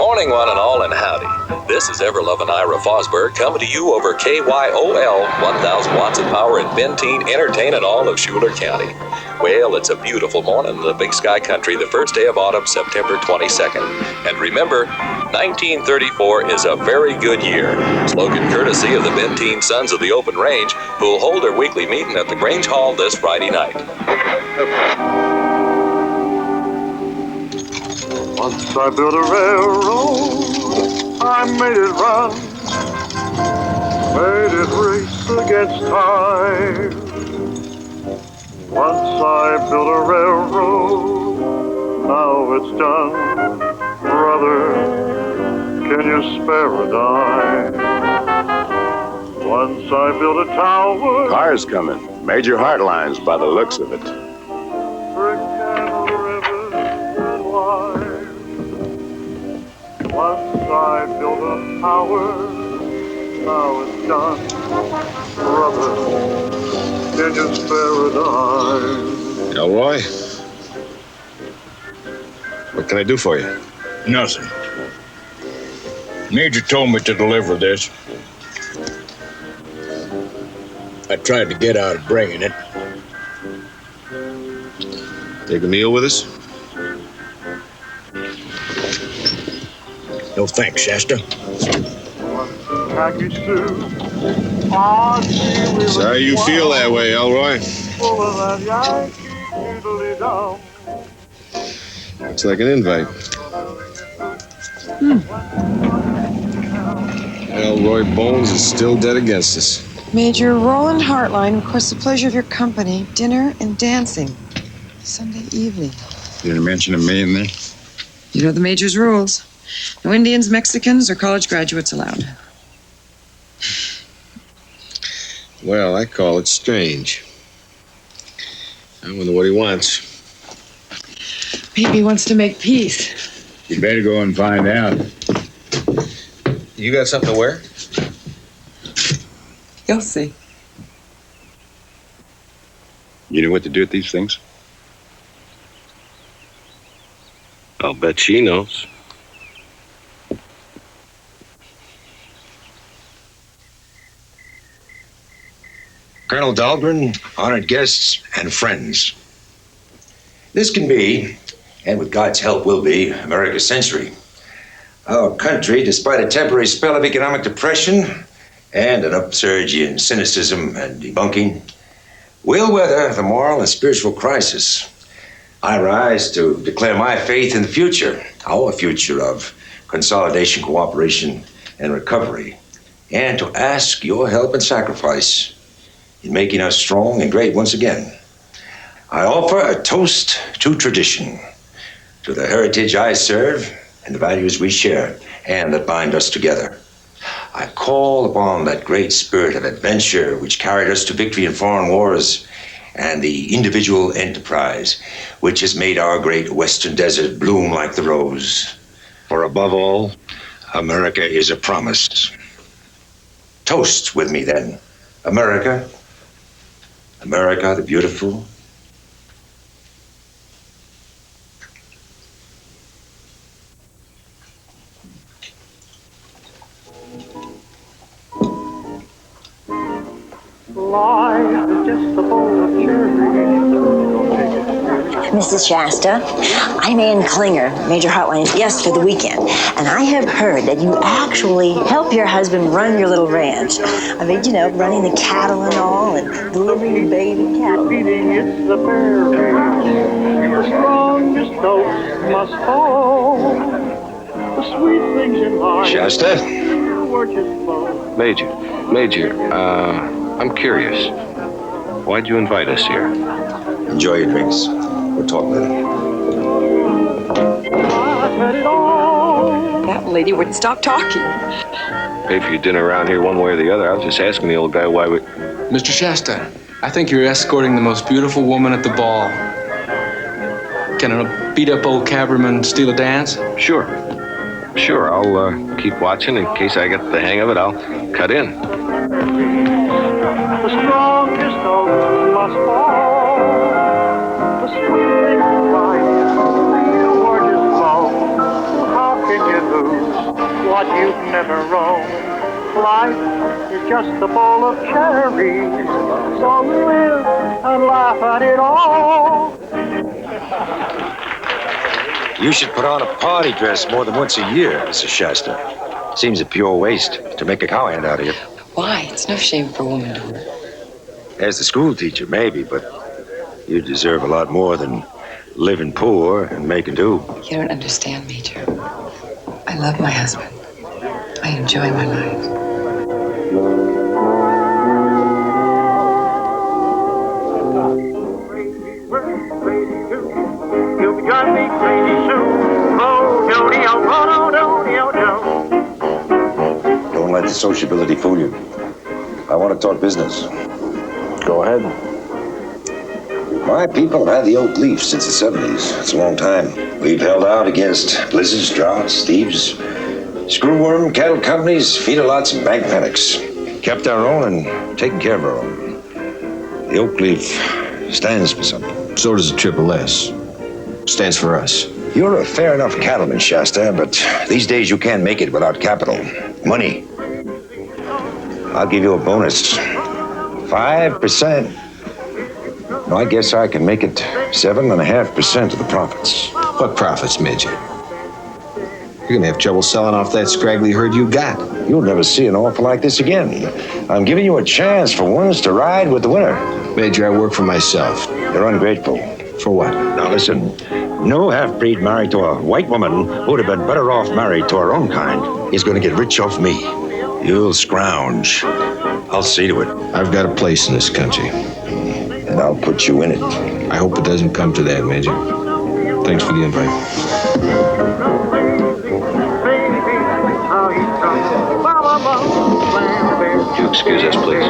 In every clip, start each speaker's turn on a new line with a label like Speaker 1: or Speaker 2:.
Speaker 1: morning, one and all, and howdy. This is ever-loving Ira Fosberg coming to you over KYOL, 1,000 watts of power in Benteen, entertaining all of Schuyler County. Well, it's a beautiful morning in the Big Sky Country, the first day of autumn, September 22nd. And remember, 1934 is a very good year. Slogan courtesy of the Benteen Sons of the Open Range, who will hold their weekly meeting at the Grange Hall this Friday night.
Speaker 2: Once I built a railroad, I made it run, made it race against time. Once I built a railroad, now it's done. Brother, can you spare a dime? Once I built a tower.
Speaker 3: Car's coming. Major Hart lines by the looks of it.
Speaker 2: Brick and river and wire. Once I built a tower, now it's done. Brother, can you spare a dime?
Speaker 3: Elroy? What can I do for you?
Speaker 4: Nothing. Major told me to deliver this. I tried to get out of bringing it.
Speaker 3: Take a meal with us?
Speaker 4: No thanks, Shasta.
Speaker 3: Sorry you feel that way, Elroy. Looks like an invite. Elroy Bones is still dead against us.
Speaker 5: Major Roland Hartline requests the pleasure of your company, dinner and dancing. Sunday evening.
Speaker 4: You didn't mention a me in there?
Speaker 5: You know the Major's rules. No Indians, Mexicans, or college graduates allowed.
Speaker 3: Well, I call it strange. I wonder what he wants.
Speaker 5: Maybe he wants to make peace.
Speaker 4: You better go and find out.
Speaker 3: You got something to wear?
Speaker 5: You'll see.
Speaker 3: You know what to do with these things?
Speaker 6: I'll bet she knows.
Speaker 7: Colonel Dahlgren, honored guests, and friends. This can be, and with God's help will be, America's century. Our country, despite a temporary spell of economic depression and an upsurge in cynicism and debunking, will weather the moral and spiritual crisis. I rise to declare my faith in the future, our future of consolidation, cooperation, and recovery, and to ask your help and sacrifice in making us strong and great once again. I offer a toast to tradition, to the heritage I serve and the values we share and that bind us together. I call upon that great spirit of adventure which carried us to victory in foreign wars and the individual enterprise which has made our great western desert bloom like the rose. For above all, America is a promise. Toast with me then. America, America the beautiful.
Speaker 8: Mrs. Shasta, I'm Ann Klinger, Major Hartline's guest for the weekend, and I have heard that you actually help your husband run your little ranch. I mean, you know, running the cattle and all, and delivering the baby cattle.
Speaker 2: It's the berry, the strongest oats must fall. The sweet things in life.
Speaker 6: Shasta?
Speaker 2: Major,
Speaker 6: I'm curious. Why'd you invite us here?
Speaker 7: Enjoy your drinks. We'll talk later.
Speaker 5: That lady wouldn't stop talking.
Speaker 6: Pay for your dinner around here one way or the other. I was just asking the old guy why we...
Speaker 9: Mr. Shasta, I think you're escorting the most beautiful woman at the ball. Can a beat-up old cavalryman steal a dance?
Speaker 6: Sure, I'll keep watching. In case I get the hang of it, I'll cut in.
Speaker 2: the strongest oak must fall. The sweet things in life, the gorgeous flow. How can you lose? but you've never roamed. Life is just a bowl of cherries, so live and laugh at it all.
Speaker 7: You should put on a party dress more than once a year, Mrs. Shasta. Seems a pure waste to make a cowhand out of you.
Speaker 5: Why? It's no shame for a woman to work.
Speaker 7: As the school teacher, maybe, but you deserve a lot more than living poor and making do.
Speaker 5: You don't understand, Major. I love my husband. I enjoy my life.
Speaker 2: You'll be driving me crazy soon. Oh,
Speaker 7: Don't let the sociability fool you. I want to talk business.
Speaker 6: Go ahead.
Speaker 7: My people have had the oak leaf since the 70s. It's a long time. We've held out against blizzards, droughts, thieves, screwworm, cattle companies, feeder-lots, and bank panics. Kept our own and taken care of our own. The oak leaf stands for something.
Speaker 3: So does the Triple S. Stands for us.
Speaker 7: You're a fair enough cattleman, Shasta, but these days you can't make it without capital. Money. I'll give you a bonus. 5%. No, I guess I can make it 7.5% of the profits.
Speaker 3: What profits, Major? You're gonna have trouble selling off that scraggly herd you got.
Speaker 7: You'll never see an offer like this again. I'm giving you a chance for once to ride with the winner.
Speaker 3: Major, I work for myself.
Speaker 7: You're ungrateful.
Speaker 3: For what?
Speaker 7: Now listen, no half-breed married to a white woman who would have been better off married to her own kind is going to get rich off me. You'll scrounge. I'll see to it.
Speaker 3: I've got a place in this country.
Speaker 7: And I'll put you in it.
Speaker 3: I hope it doesn't come to that, Major. Thanks for the invite.
Speaker 6: Would you excuse us, please?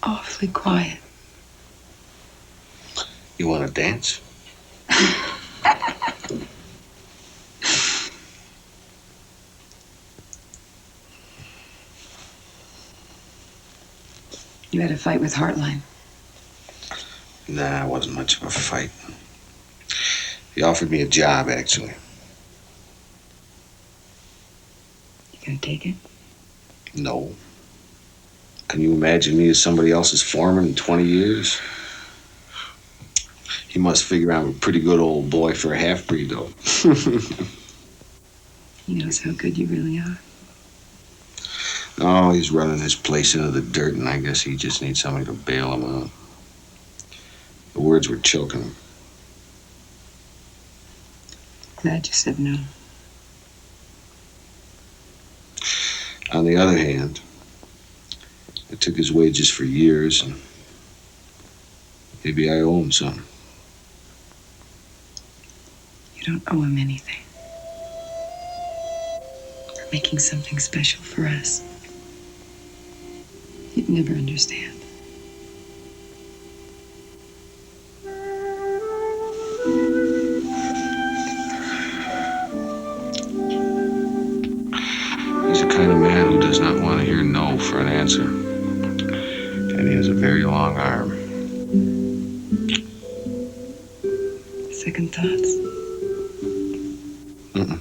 Speaker 5: Awfully quiet.
Speaker 3: You want to dance?
Speaker 5: You had a fight with Hartline.
Speaker 3: Nah, it wasn't much of a fight. He offered me a job, actually.
Speaker 5: You gonna take it?
Speaker 3: No. Can you imagine me as somebody else's foreman in 20 years? He must figure I'm a pretty good old boy for a half-breed, though.
Speaker 5: He knows how good you really are.
Speaker 3: Oh, he's running his place into the dirt, and I guess he just needs somebody to bail him out. The words were choking him.
Speaker 5: Glad you said no.
Speaker 3: On the other hand, I took his wages for years, and maybe I owe him some.
Speaker 5: You don't owe him anything. We're making something special for us. You'd never understand.
Speaker 3: He's the kind of man who does not want to hear no for an answer. And he has a very long arm.
Speaker 5: Second thoughts?
Speaker 3: Mm-mm.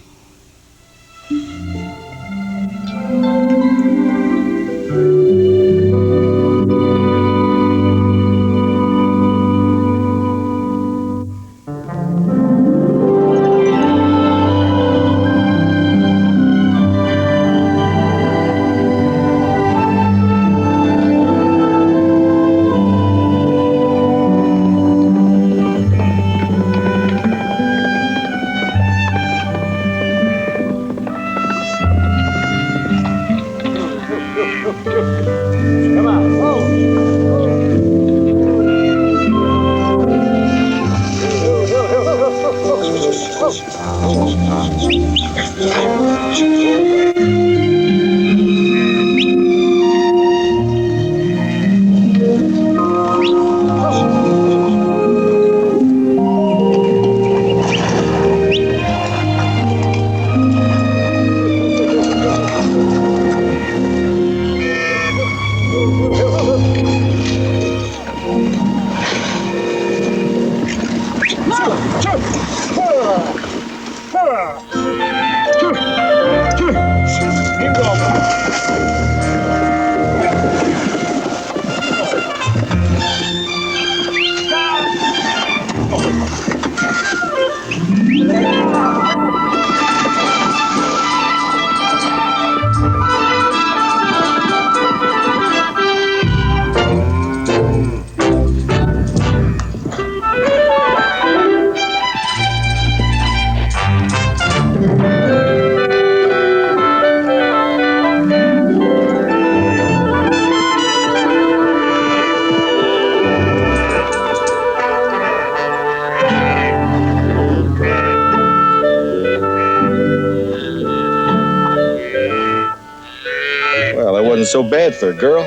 Speaker 10: so bad for a girl.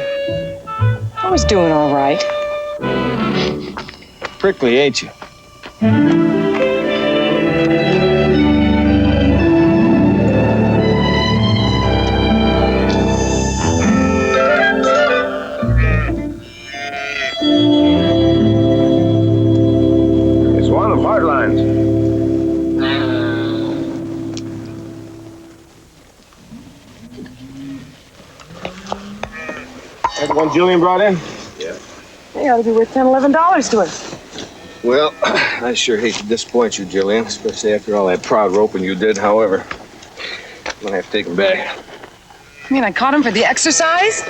Speaker 5: I was doing all right.
Speaker 10: Prickly, ain't you?
Speaker 6: It's one of Hart lines.
Speaker 10: That one Julian brought in?
Speaker 6: Yeah.
Speaker 5: They ought to be worth $10, $11 to us.
Speaker 10: Well, I sure hate to disappoint you, Julian, especially after all that prod roping you did. However, I'm gonna have to take him back.
Speaker 5: You mean I caught him for the exercise?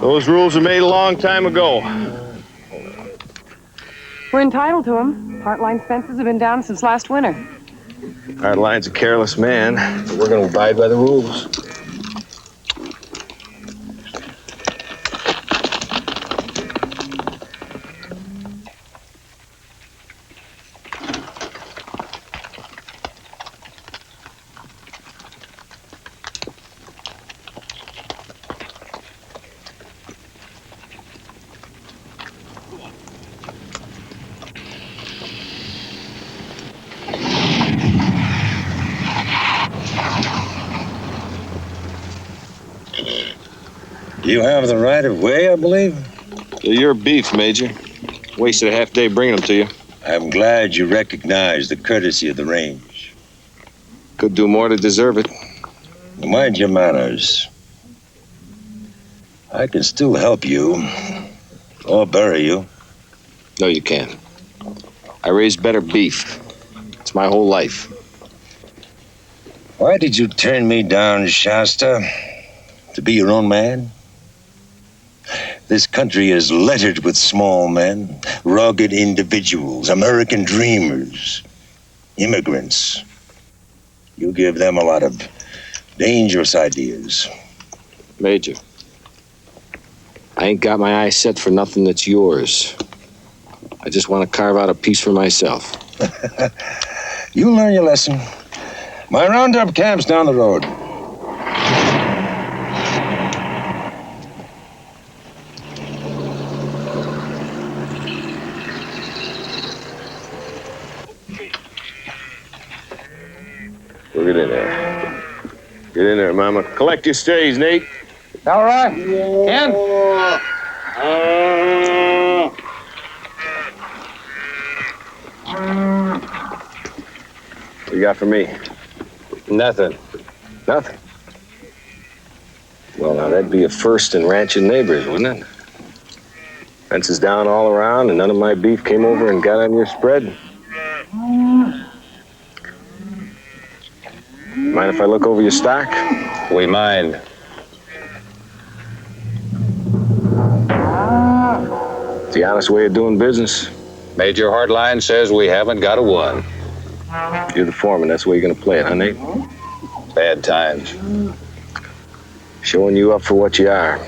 Speaker 10: Those rules were made a long time ago.
Speaker 5: We're entitled to them. Heartline fences have been down since last winter.
Speaker 10: Hardline's a careless man, but we're gonna abide by the rules.
Speaker 4: You have the right of way, I believe?
Speaker 10: They're your beef, Major. Wasted a half day bringing them to you.
Speaker 4: I'm glad you recognize the courtesy of the range.
Speaker 10: Could do more to deserve it.
Speaker 4: Mind your manners. I can still help you, or bury you.
Speaker 10: No, you can't. I raised better beef. It's my whole life.
Speaker 4: Why did you turn me down, Shasta? To be your own man? This country is littered with small men, rugged individuals, American dreamers, immigrants. You give them a lot of dangerous ideas.
Speaker 10: Major, I ain't got my eyes set for nothing that's yours. I just want to carve out a piece for myself.
Speaker 4: You'll learn your lesson. My roundup camp's down the road.
Speaker 10: Get in there. Get in there, Mama. Collect your strays, Nate.
Speaker 9: All right. Ken?
Speaker 10: What you got for me?
Speaker 6: Nothing.
Speaker 10: Nothing. Well, now, that'd be a first in ranching neighbors, wouldn't it? Fences down all around, and none of my beef came over and got on your spread. Mind if I look over your stock?
Speaker 6: We mind.
Speaker 10: It's the honest way of doing business.
Speaker 6: Major Hardline says we haven't got a one.
Speaker 10: You're the foreman. That's the way you're gonna play it, huh, Nate?
Speaker 6: Bad times.
Speaker 10: Showing you up for what you are.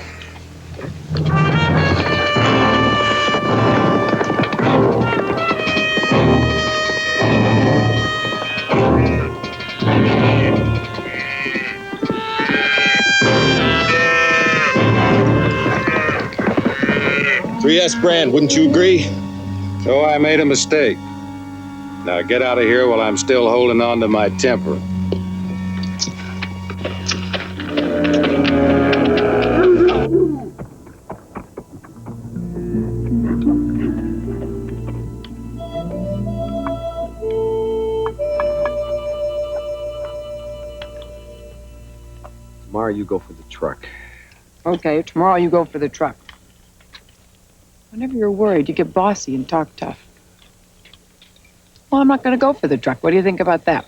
Speaker 10: Brand, wouldn't you agree?
Speaker 6: So I made a mistake. Now get out of here while I'm still holding on to my temper.
Speaker 10: Tomorrow you go for the truck.
Speaker 5: Okay, tomorrow you go for the truck. Whenever you're worried, you get bossy and talk tough. Well, I'm not going to go for the truck. What do you think about that?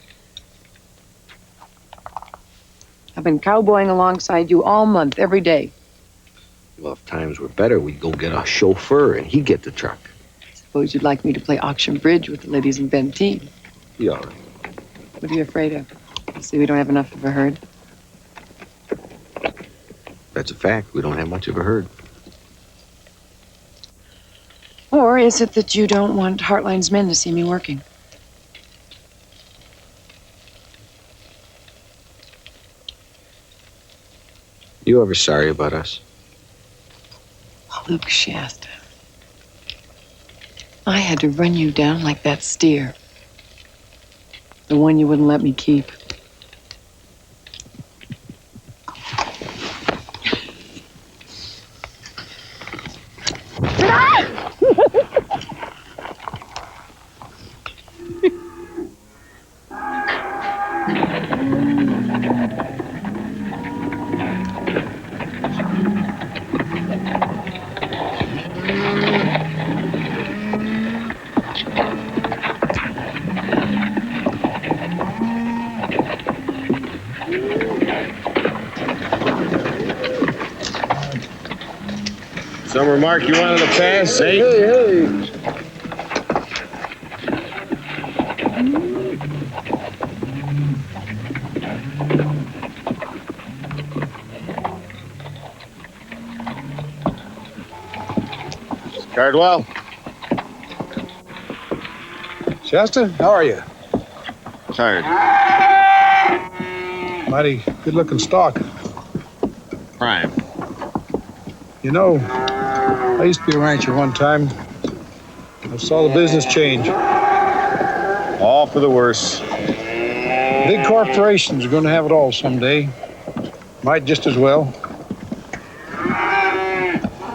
Speaker 5: I've been cowboying alongside you all month, every day.
Speaker 3: Well, if times were better, we'd go get a chauffeur and he'd get the truck.
Speaker 5: Suppose you'd like me to play auction bridge with the ladies in Benteen.
Speaker 3: Be all right.
Speaker 5: What are you afraid of? See, we don't have enough of a herd.
Speaker 3: That's a fact. We don't have much of a herd.
Speaker 5: Or is it that you don't want Hartline's men to see me working?
Speaker 10: You ever sorry about us?
Speaker 5: Luke Shasta. I had to run you down like that steer. The one you wouldn't let me keep.
Speaker 10: Some remark you wanted to pass, eh?
Speaker 11: Hey.
Speaker 10: Cardwell.
Speaker 11: Shasta, how are you?
Speaker 10: Tired.
Speaker 11: Mighty good-looking stock.
Speaker 10: Prime.
Speaker 11: You know, I used to be a rancher one time. I saw the business change.
Speaker 10: All for the worse.
Speaker 11: Big corporations are going to have it all someday. Might just as well.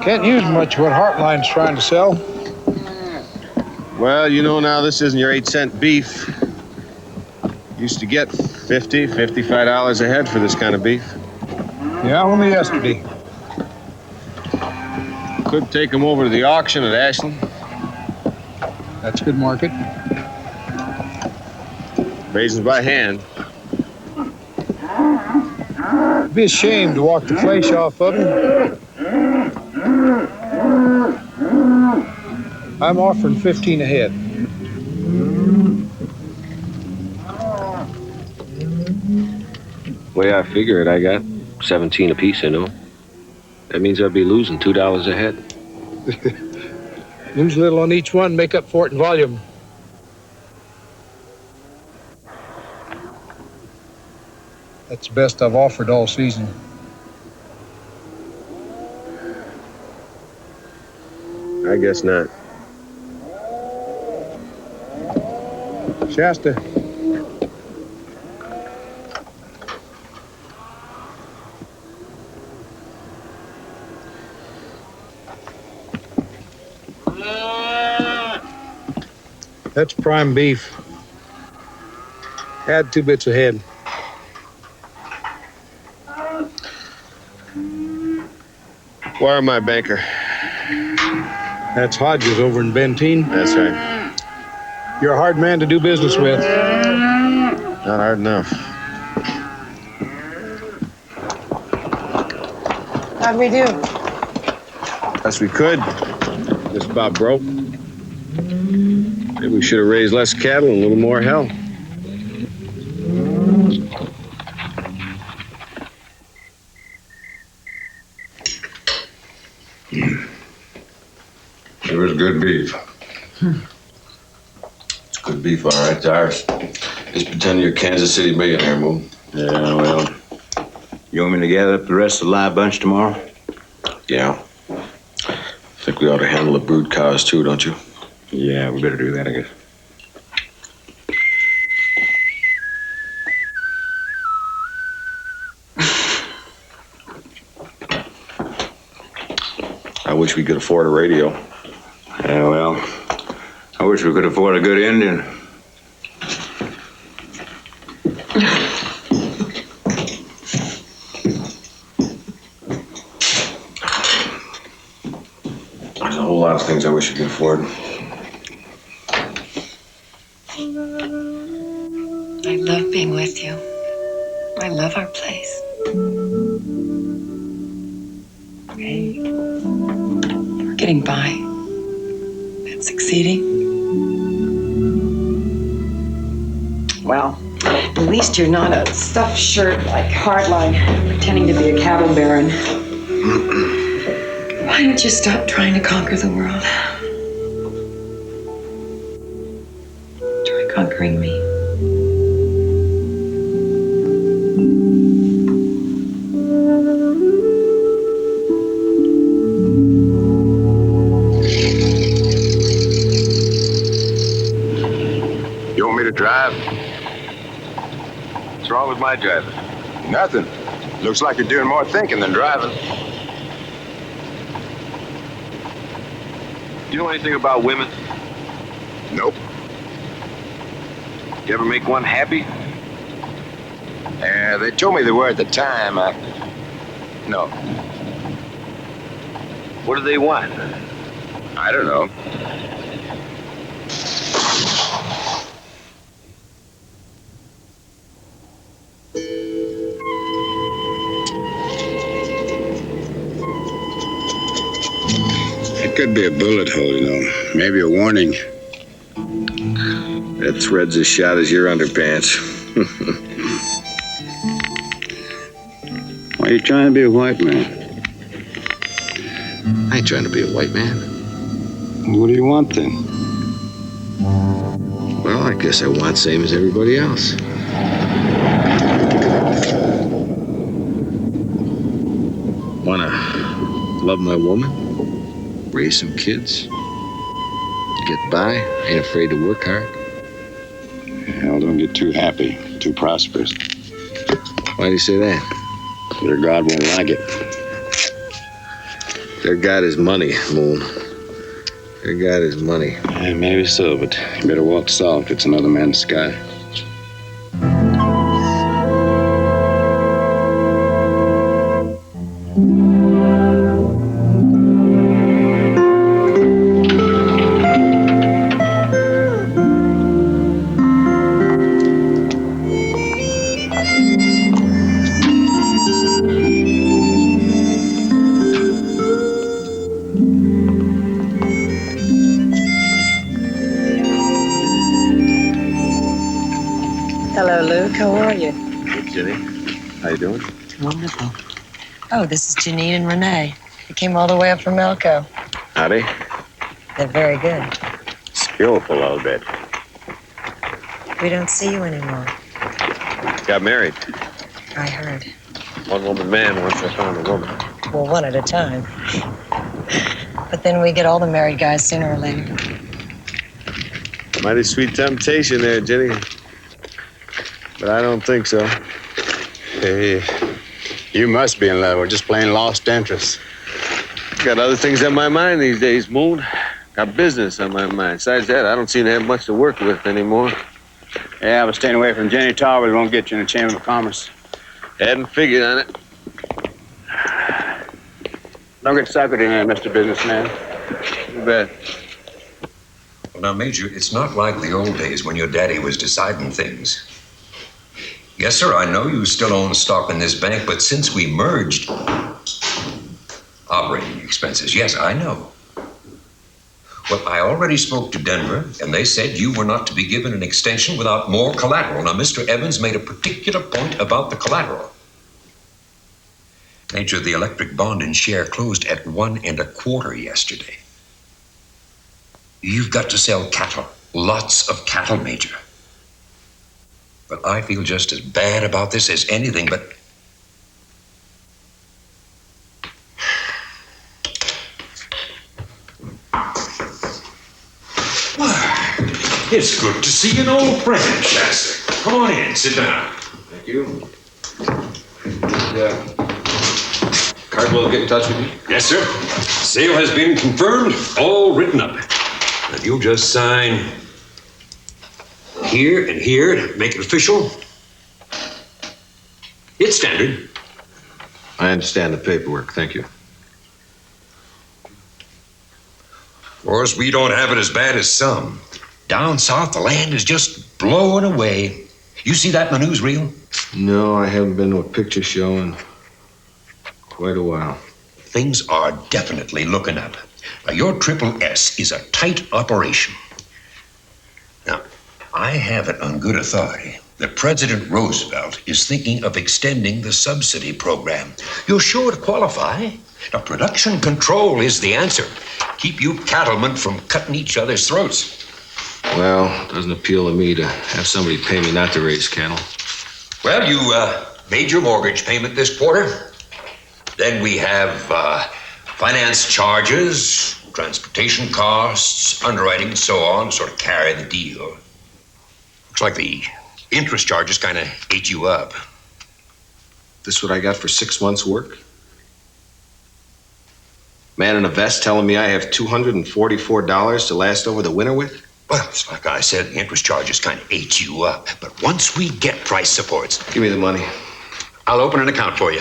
Speaker 11: Can't use much of what Hartline's trying to sell.
Speaker 10: Well, you know now this isn't your 8-cent beef. Used to get $50, $55 a head for this kind of beef.
Speaker 11: Yeah, only yesterday.
Speaker 10: Could take them over to the auction at Ashland.
Speaker 11: That's a good market.
Speaker 10: Raisins by hand.
Speaker 11: It'd be a shame to walk the flesh off of them. I'm offering 15 a head.
Speaker 10: Way I figure it, I got 17 apiece, you know. That means I'll be losing $2 a head.
Speaker 11: Lose a little on each one, make up for it in volume. That's the best I've offered all season.
Speaker 10: I guess not.
Speaker 11: Shasta. That's prime beef. Add 2 bits a head.
Speaker 10: Wire my banker.
Speaker 11: That's Hodges over in Benteen.
Speaker 10: That's right.
Speaker 11: You're a hard man to do business with.
Speaker 10: Not hard enough.
Speaker 5: How'd we do?
Speaker 10: Best we could. Just about broke. Maybe we should have raised less cattle and a little more hell.
Speaker 3: Sure is good beef. It's good beef, all right, it's ours. Just pretend you're a Kansas City millionaire, Moo.
Speaker 12: Yeah, well, you want me to gather up the rest of the live bunch tomorrow?
Speaker 3: Yeah. Think we ought to handle the brood cows too, don't you?
Speaker 12: Yeah, we better do that, I guess.
Speaker 3: I wish we could afford a radio.
Speaker 12: Yeah, well, I wish we could afford a good Indian.
Speaker 3: There's a whole lot of things I wish we could afford.
Speaker 5: I love being with you. I love our place. Hey, we're getting by. But succeeding. Well, at least you're not a stuffed shirt like Hartline, pretending to be a cattle baron. Why don't you stop trying to conquer the world? Try conquering me.
Speaker 6: How's my driving?
Speaker 12: Nothing. Looks like you're doing more thinking than driving.
Speaker 6: Do you know anything about women?
Speaker 12: Nope.
Speaker 6: You ever make one happy?
Speaker 12: They told me they were at the time. No.
Speaker 6: What do they want?
Speaker 12: I don't know. It could be a bullet hole, you know. Maybe a warning.
Speaker 10: That thread's as shot as your underpants.
Speaker 12: Why are you trying to be a white man?
Speaker 10: I ain't trying to be a white man.
Speaker 12: What do you want then?
Speaker 10: Well, I guess I want same as everybody else. Wanna love my woman, raise some kids, get by, ain't afraid to work hard.
Speaker 12: Hell, don't get too happy, too prosperous.
Speaker 10: Why do you say that?
Speaker 12: Your God won't like it.
Speaker 10: Their God is money, Moon. Their God is money.
Speaker 12: Yeah, maybe so, but you better walk soft. It's another man's sky.
Speaker 13: Hello, Luke. How are you?
Speaker 6: Hey, Jenny. How you doing?
Speaker 13: Wonderful. Oh, this is Janine and Renee. They came all the way up from Elko.
Speaker 6: Howdy.
Speaker 13: They're very good.
Speaker 6: Skillful, I'll bet.
Speaker 13: We don't see you anymore.
Speaker 6: Got married.
Speaker 13: I heard.
Speaker 6: One-woman man once I found a woman.
Speaker 13: Well, one at a time. But then we get all the married guys sooner or later.
Speaker 6: Mighty sweet temptation there, Jenny. But I don't think so.
Speaker 12: Hey, you must be in love. We're just plain lost interest.
Speaker 6: Got other things on my mind these days, Moon. Got business on my mind. Besides that, I don't seem to have much to work with anymore.
Speaker 12: Yeah, but staying away from Jenny Towers won't get you in the Chamber of Commerce.
Speaker 6: Hadn't figured on it.
Speaker 12: Don't get suckered in there, Mr. Businessman.
Speaker 6: Too bad.
Speaker 7: Well, now, Major, it's not like the old days when your daddy was deciding things. Yes, sir, I know you still own stock in this bank, but since we merged... Operating expenses, yes, I know. Well, I already spoke to Denver, and they said you were not to be given an extension without more collateral. Now, Mr. Evans made a particular point about the collateral. Major, the electric bond and share closed at 1 1/4 yesterday. You've got to sell cattle, lots of cattle, Major. But I feel just as bad about this as anything, but...
Speaker 14: It's good to see an old friend, Shasta. Come on in, sit down.
Speaker 6: Thank you. Cardwell get in touch with you?
Speaker 14: Yes, sir. Sale has been confirmed, all written up. And you'll just sign here and here to make it official. It's standard.
Speaker 6: I understand the paperwork, thank you.
Speaker 7: Of course, we don't have it as bad as some. Down south, the land is just blowing away. You see that in the newsreel?
Speaker 10: No, I haven't been to a picture show in quite a while.
Speaker 7: Things are definitely looking up. Now, your Triple S is a tight operation. Now, I have it on good authority that President Roosevelt is thinking of extending the subsidy program. You're sure to qualify. Now, production control is the answer. Keep you cattlemen from cutting each other's throats.
Speaker 10: Well, it doesn't appeal to me to have somebody pay me not to raise cattle.
Speaker 7: Well, you made your mortgage payment this quarter. Then we have finance charges, transportation costs, underwriting, and so on, sort of carry the deal. Looks like the interest charges kind of ate you up.
Speaker 10: This what I got for 6 months' work? Man in a vest telling me I have $244 to last over the winter with?
Speaker 7: Well, it's like I said, the interest charges kind of ate you up. But once we get price supports...
Speaker 10: Give me the money.
Speaker 7: I'll open an account for you.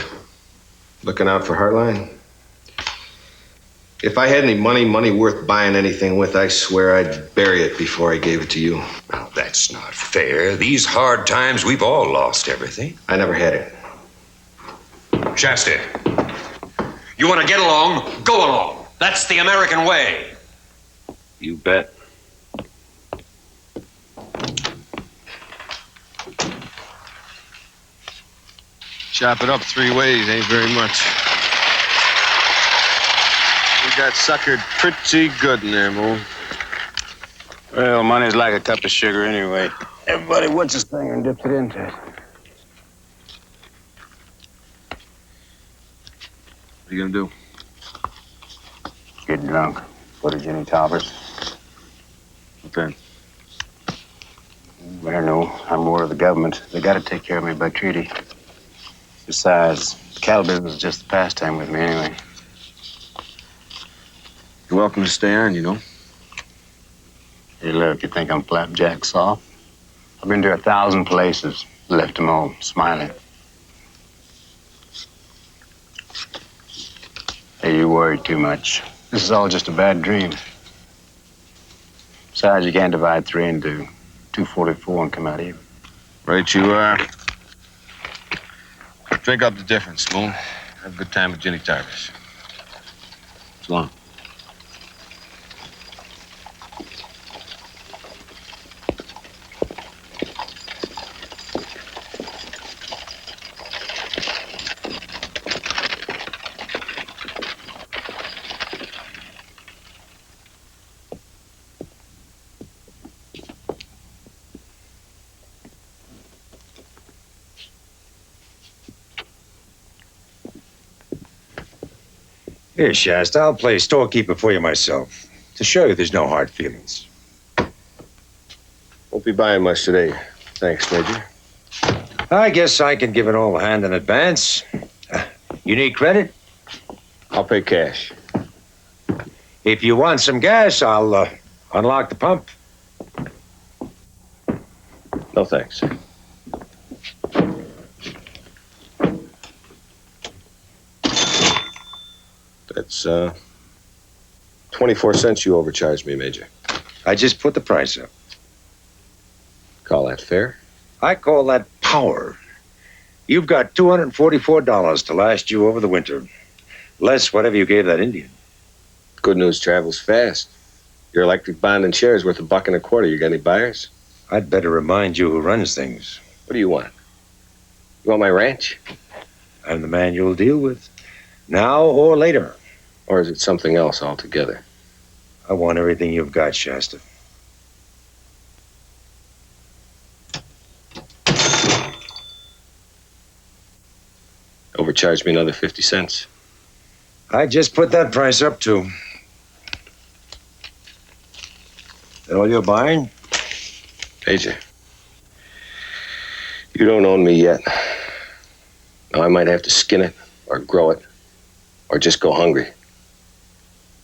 Speaker 10: Looking out for Heartline? If I had any money worth buying anything with, I swear I'd bury it before I gave it to you.
Speaker 7: Now, that's not fair. These hard times, we've all lost everything.
Speaker 10: I never had it.
Speaker 14: Shasta, you want to get along? Go along. That's the American way.
Speaker 10: You bet. Chop it up 3 ways, ain't very much. We got suckered pretty good in there, Moon.
Speaker 12: Well, money's like a cup of sugar anyway. Everybody wants his thing and dips it into it.
Speaker 10: What are you gonna do?
Speaker 12: Get drunk. Go to Jenny Tauber's.
Speaker 10: What then?
Speaker 12: Well, no, I'm more of the government. They gotta take care of me by treaty. Besides, the cattle business is just a pastime with me anyway.
Speaker 10: You're welcome to stay on, you know.
Speaker 12: Hey, look, you think I'm flapjack soft? I've been to 1,000 places, left them all smiling. Hey, you worry too much. This is all just a bad dream. Besides, you can't divide 3 into 244 and come out even.
Speaker 10: Right you are. Drink up the difference, Moon. Have a good time with Jenny Tauber's. So long.
Speaker 7: Here, Shasta, I'll play storekeeper for you myself, to show you there's no hard feelings.
Speaker 10: Won't be buying much today. Thanks, Major.
Speaker 7: I guess I can give it all a hand in advance. You need credit?
Speaker 10: I'll pay cash.
Speaker 7: If you want some gas, I'll unlock the pump.
Speaker 10: No, thanks. That's 24 cents you overcharged me, Major.
Speaker 7: I just put the price up.
Speaker 10: Call that fair?
Speaker 7: I call that power. You've got $244 to last you over the winter. Less whatever you gave that Indian.
Speaker 10: Good news travels fast. Your electric bond and shares worth $1.25. You got any buyers?
Speaker 7: I'd better remind you who runs things.
Speaker 10: What do you want? You want my ranch?
Speaker 7: I'm the man you'll deal with. Now or later.
Speaker 10: Or is it something else altogether?
Speaker 7: I want everything you've got, Shasta.
Speaker 10: Overcharge me another 50 cents.
Speaker 7: I just put that price up, too. That all you're buying?
Speaker 10: Major, you don't own me yet. Now, I might have to skin it, or grow it, or just go hungry.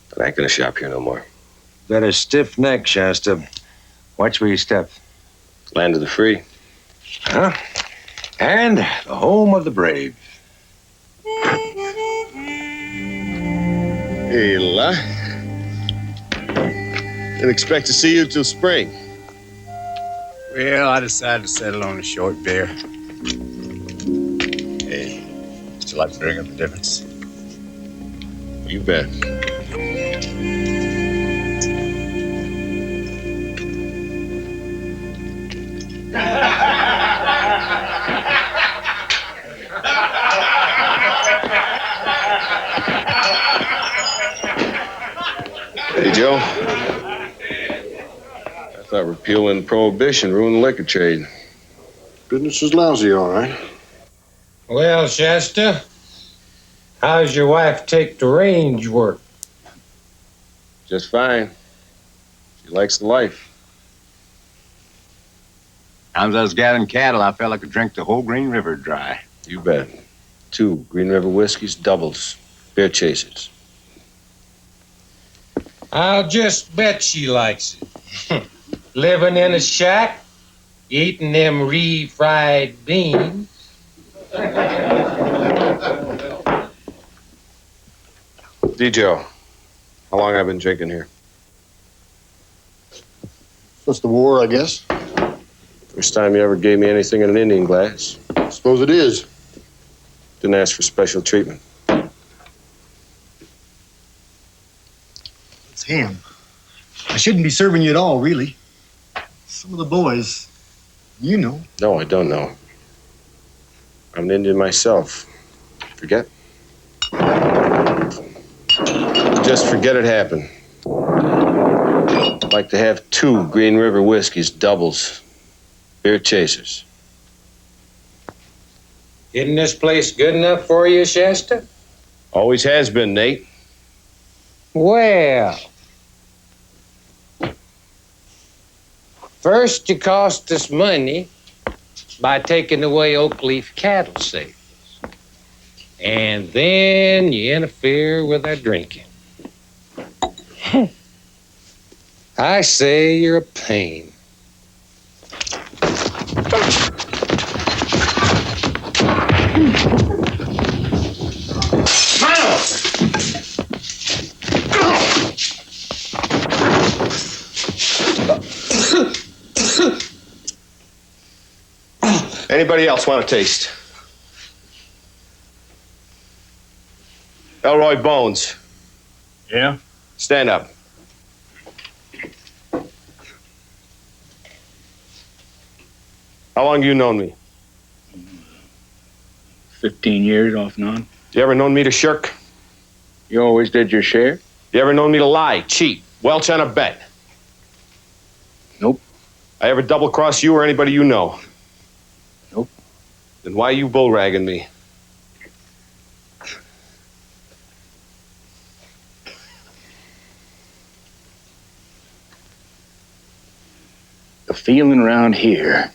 Speaker 10: But I ain't gonna shop here no more.
Speaker 7: Got a stiff neck, Shasta. Watch where you step.
Speaker 10: Land of the free.
Speaker 7: Huh? And the home of the brave.
Speaker 10: Hey, La. Didn't expect to see you till spring.
Speaker 12: Well, I decided to settle on a short beer. Hey, still like to drink up the difference?
Speaker 10: You bet. Hey, Joe. I thought repealing prohibition ruined the liquor trade.
Speaker 11: Business is lousy, all right.
Speaker 15: Well, Shasta, how's your wife take the range work?
Speaker 10: Just fine. She likes the life.
Speaker 12: Times I was gathering cattle, I felt like I could drink the whole Green River dry.
Speaker 10: You bet. 2 Green River whiskeys, doubles, beer chasers.
Speaker 15: I'll just bet she likes it. Living in a shack, eating them refried beans.
Speaker 6: DJ, how long have I been drinking here?
Speaker 16: Since the war, I guess.
Speaker 10: First time you ever gave me anything in an Indian glass.
Speaker 16: Suppose it is.
Speaker 10: Didn't ask for special treatment.
Speaker 16: It's ham. I shouldn't be serving you at all, really. Some of the boys, you know.
Speaker 10: No, I don't know. I'm an Indian myself. Forget? Just forget it happened. I'd like to have 2 Green River whiskeys, doubles, beer chasers.
Speaker 15: Isn't this place good enough for you, Shasta?
Speaker 10: Always has been, Nate.
Speaker 15: Well, first you cost us money by taking away oak leaf cattle sales. And then you interfere with our drinking. I say you're a pain.
Speaker 6: Anybody else want a taste? Elroy Bones.
Speaker 11: Yeah?
Speaker 6: Stand up. How long you known me?
Speaker 11: 15 years off and on.
Speaker 6: You ever known me to shirk?
Speaker 11: You always did your share?
Speaker 6: You ever known me to lie, cheat, welch on a bet?
Speaker 11: Nope.
Speaker 6: I ever double-cross you or anybody you know?
Speaker 11: Nope.
Speaker 6: Then why you bull-ragging me?
Speaker 11: The feeling around here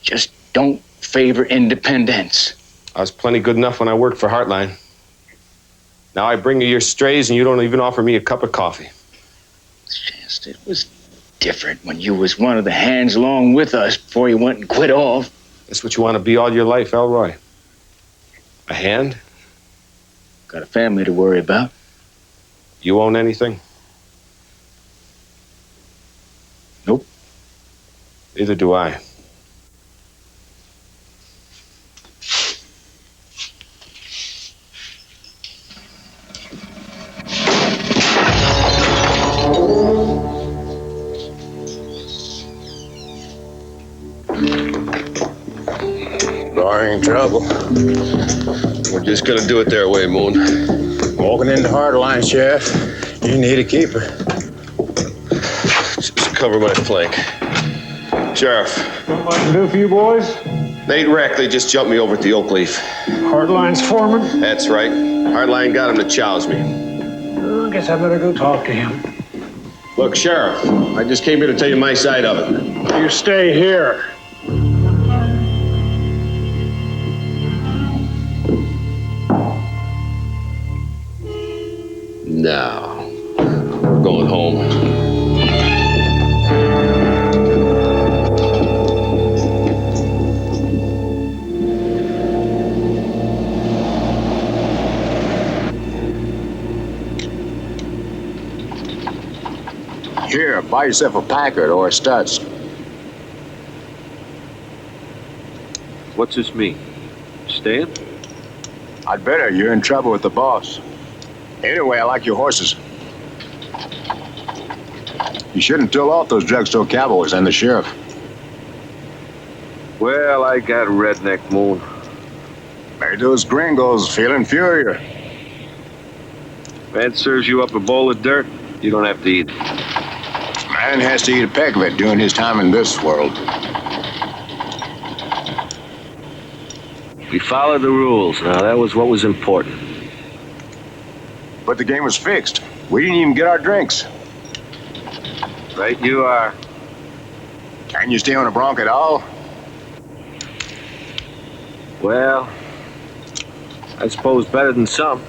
Speaker 11: just don't favor independence.
Speaker 6: I was plenty good enough when I worked for Heartline. Now I bring you your strays and you don't even offer me a cup of coffee.
Speaker 11: Shasta, it was different when you was one of the hands along with us before you went and quit off.
Speaker 6: That's what you want to be all your life, Elroy. A hand?
Speaker 11: Got a family to worry about.
Speaker 6: You own anything?
Speaker 11: Nope.
Speaker 6: Neither do I.
Speaker 7: Barring trouble.
Speaker 6: We're just gonna do it their way, Moon.
Speaker 7: Walking into Hardline, Sheriff. You need a keeper.
Speaker 6: Just cover my flank. Sheriff.
Speaker 11: What I can do for you boys?
Speaker 6: Nate Rackley just jumped me over at the Oak Leaf.
Speaker 11: Hardline's foreman?
Speaker 6: That's right. Hardline got him to chouse me.
Speaker 11: I guess I better go talk to him.
Speaker 6: Look, Sheriff, I just came here to tell you my side of it.
Speaker 11: You stay here.
Speaker 10: Now, we're going home.
Speaker 12: Here, buy yourself a Packard or a Stutz.
Speaker 10: What's this mean? Staying?
Speaker 12: I'd better. You're in trouble with the boss. Anyway, I like your horses. You shouldn't tell off those drugstore cowboys and the sheriff.
Speaker 10: Well, I got redneck, Moon.
Speaker 12: Made those gringos feel inferior.
Speaker 10: Man serves you up a bowl of dirt, you don't have to eat it.
Speaker 12: Man has to eat a peck of it during his time in this world.
Speaker 10: We followed the rules. Now, that was what was important.
Speaker 12: But the game was fixed. We didn't even get our drinks.
Speaker 10: Right you are.
Speaker 12: Can you stay on a bronc at all?
Speaker 6: Well, I suppose better than some.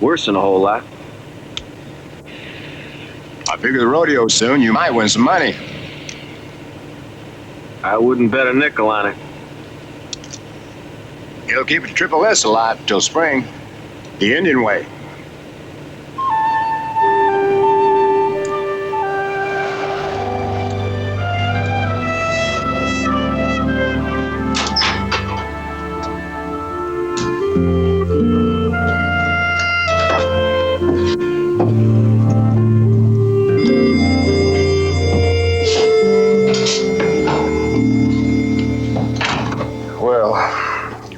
Speaker 6: Worse than a whole lot.
Speaker 12: I figure the rodeo soon, you might win some money.
Speaker 6: I wouldn't bet a nickel on it.
Speaker 12: He'll keep the Triple S alive till spring. The Indian way.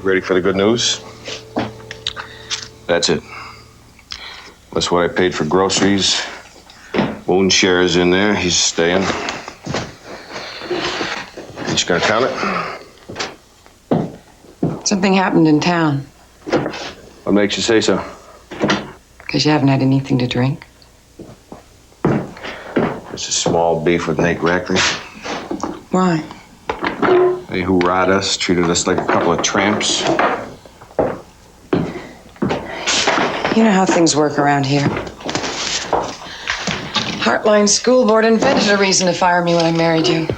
Speaker 3: Ready for the good news? That's it. That's what I paid for groceries. Moon shares in there. He's staying. Each gonna count it?
Speaker 5: Something happened in town.
Speaker 3: What makes you say so?
Speaker 5: Because you haven't had anything to drink.
Speaker 3: There's a small beef with Nate Rackley.
Speaker 5: Why?
Speaker 3: They hoorah'd us, treated us like a couple of tramps.
Speaker 5: You know how things work around here. Heartline School Board invented a reason to fire me when I married you.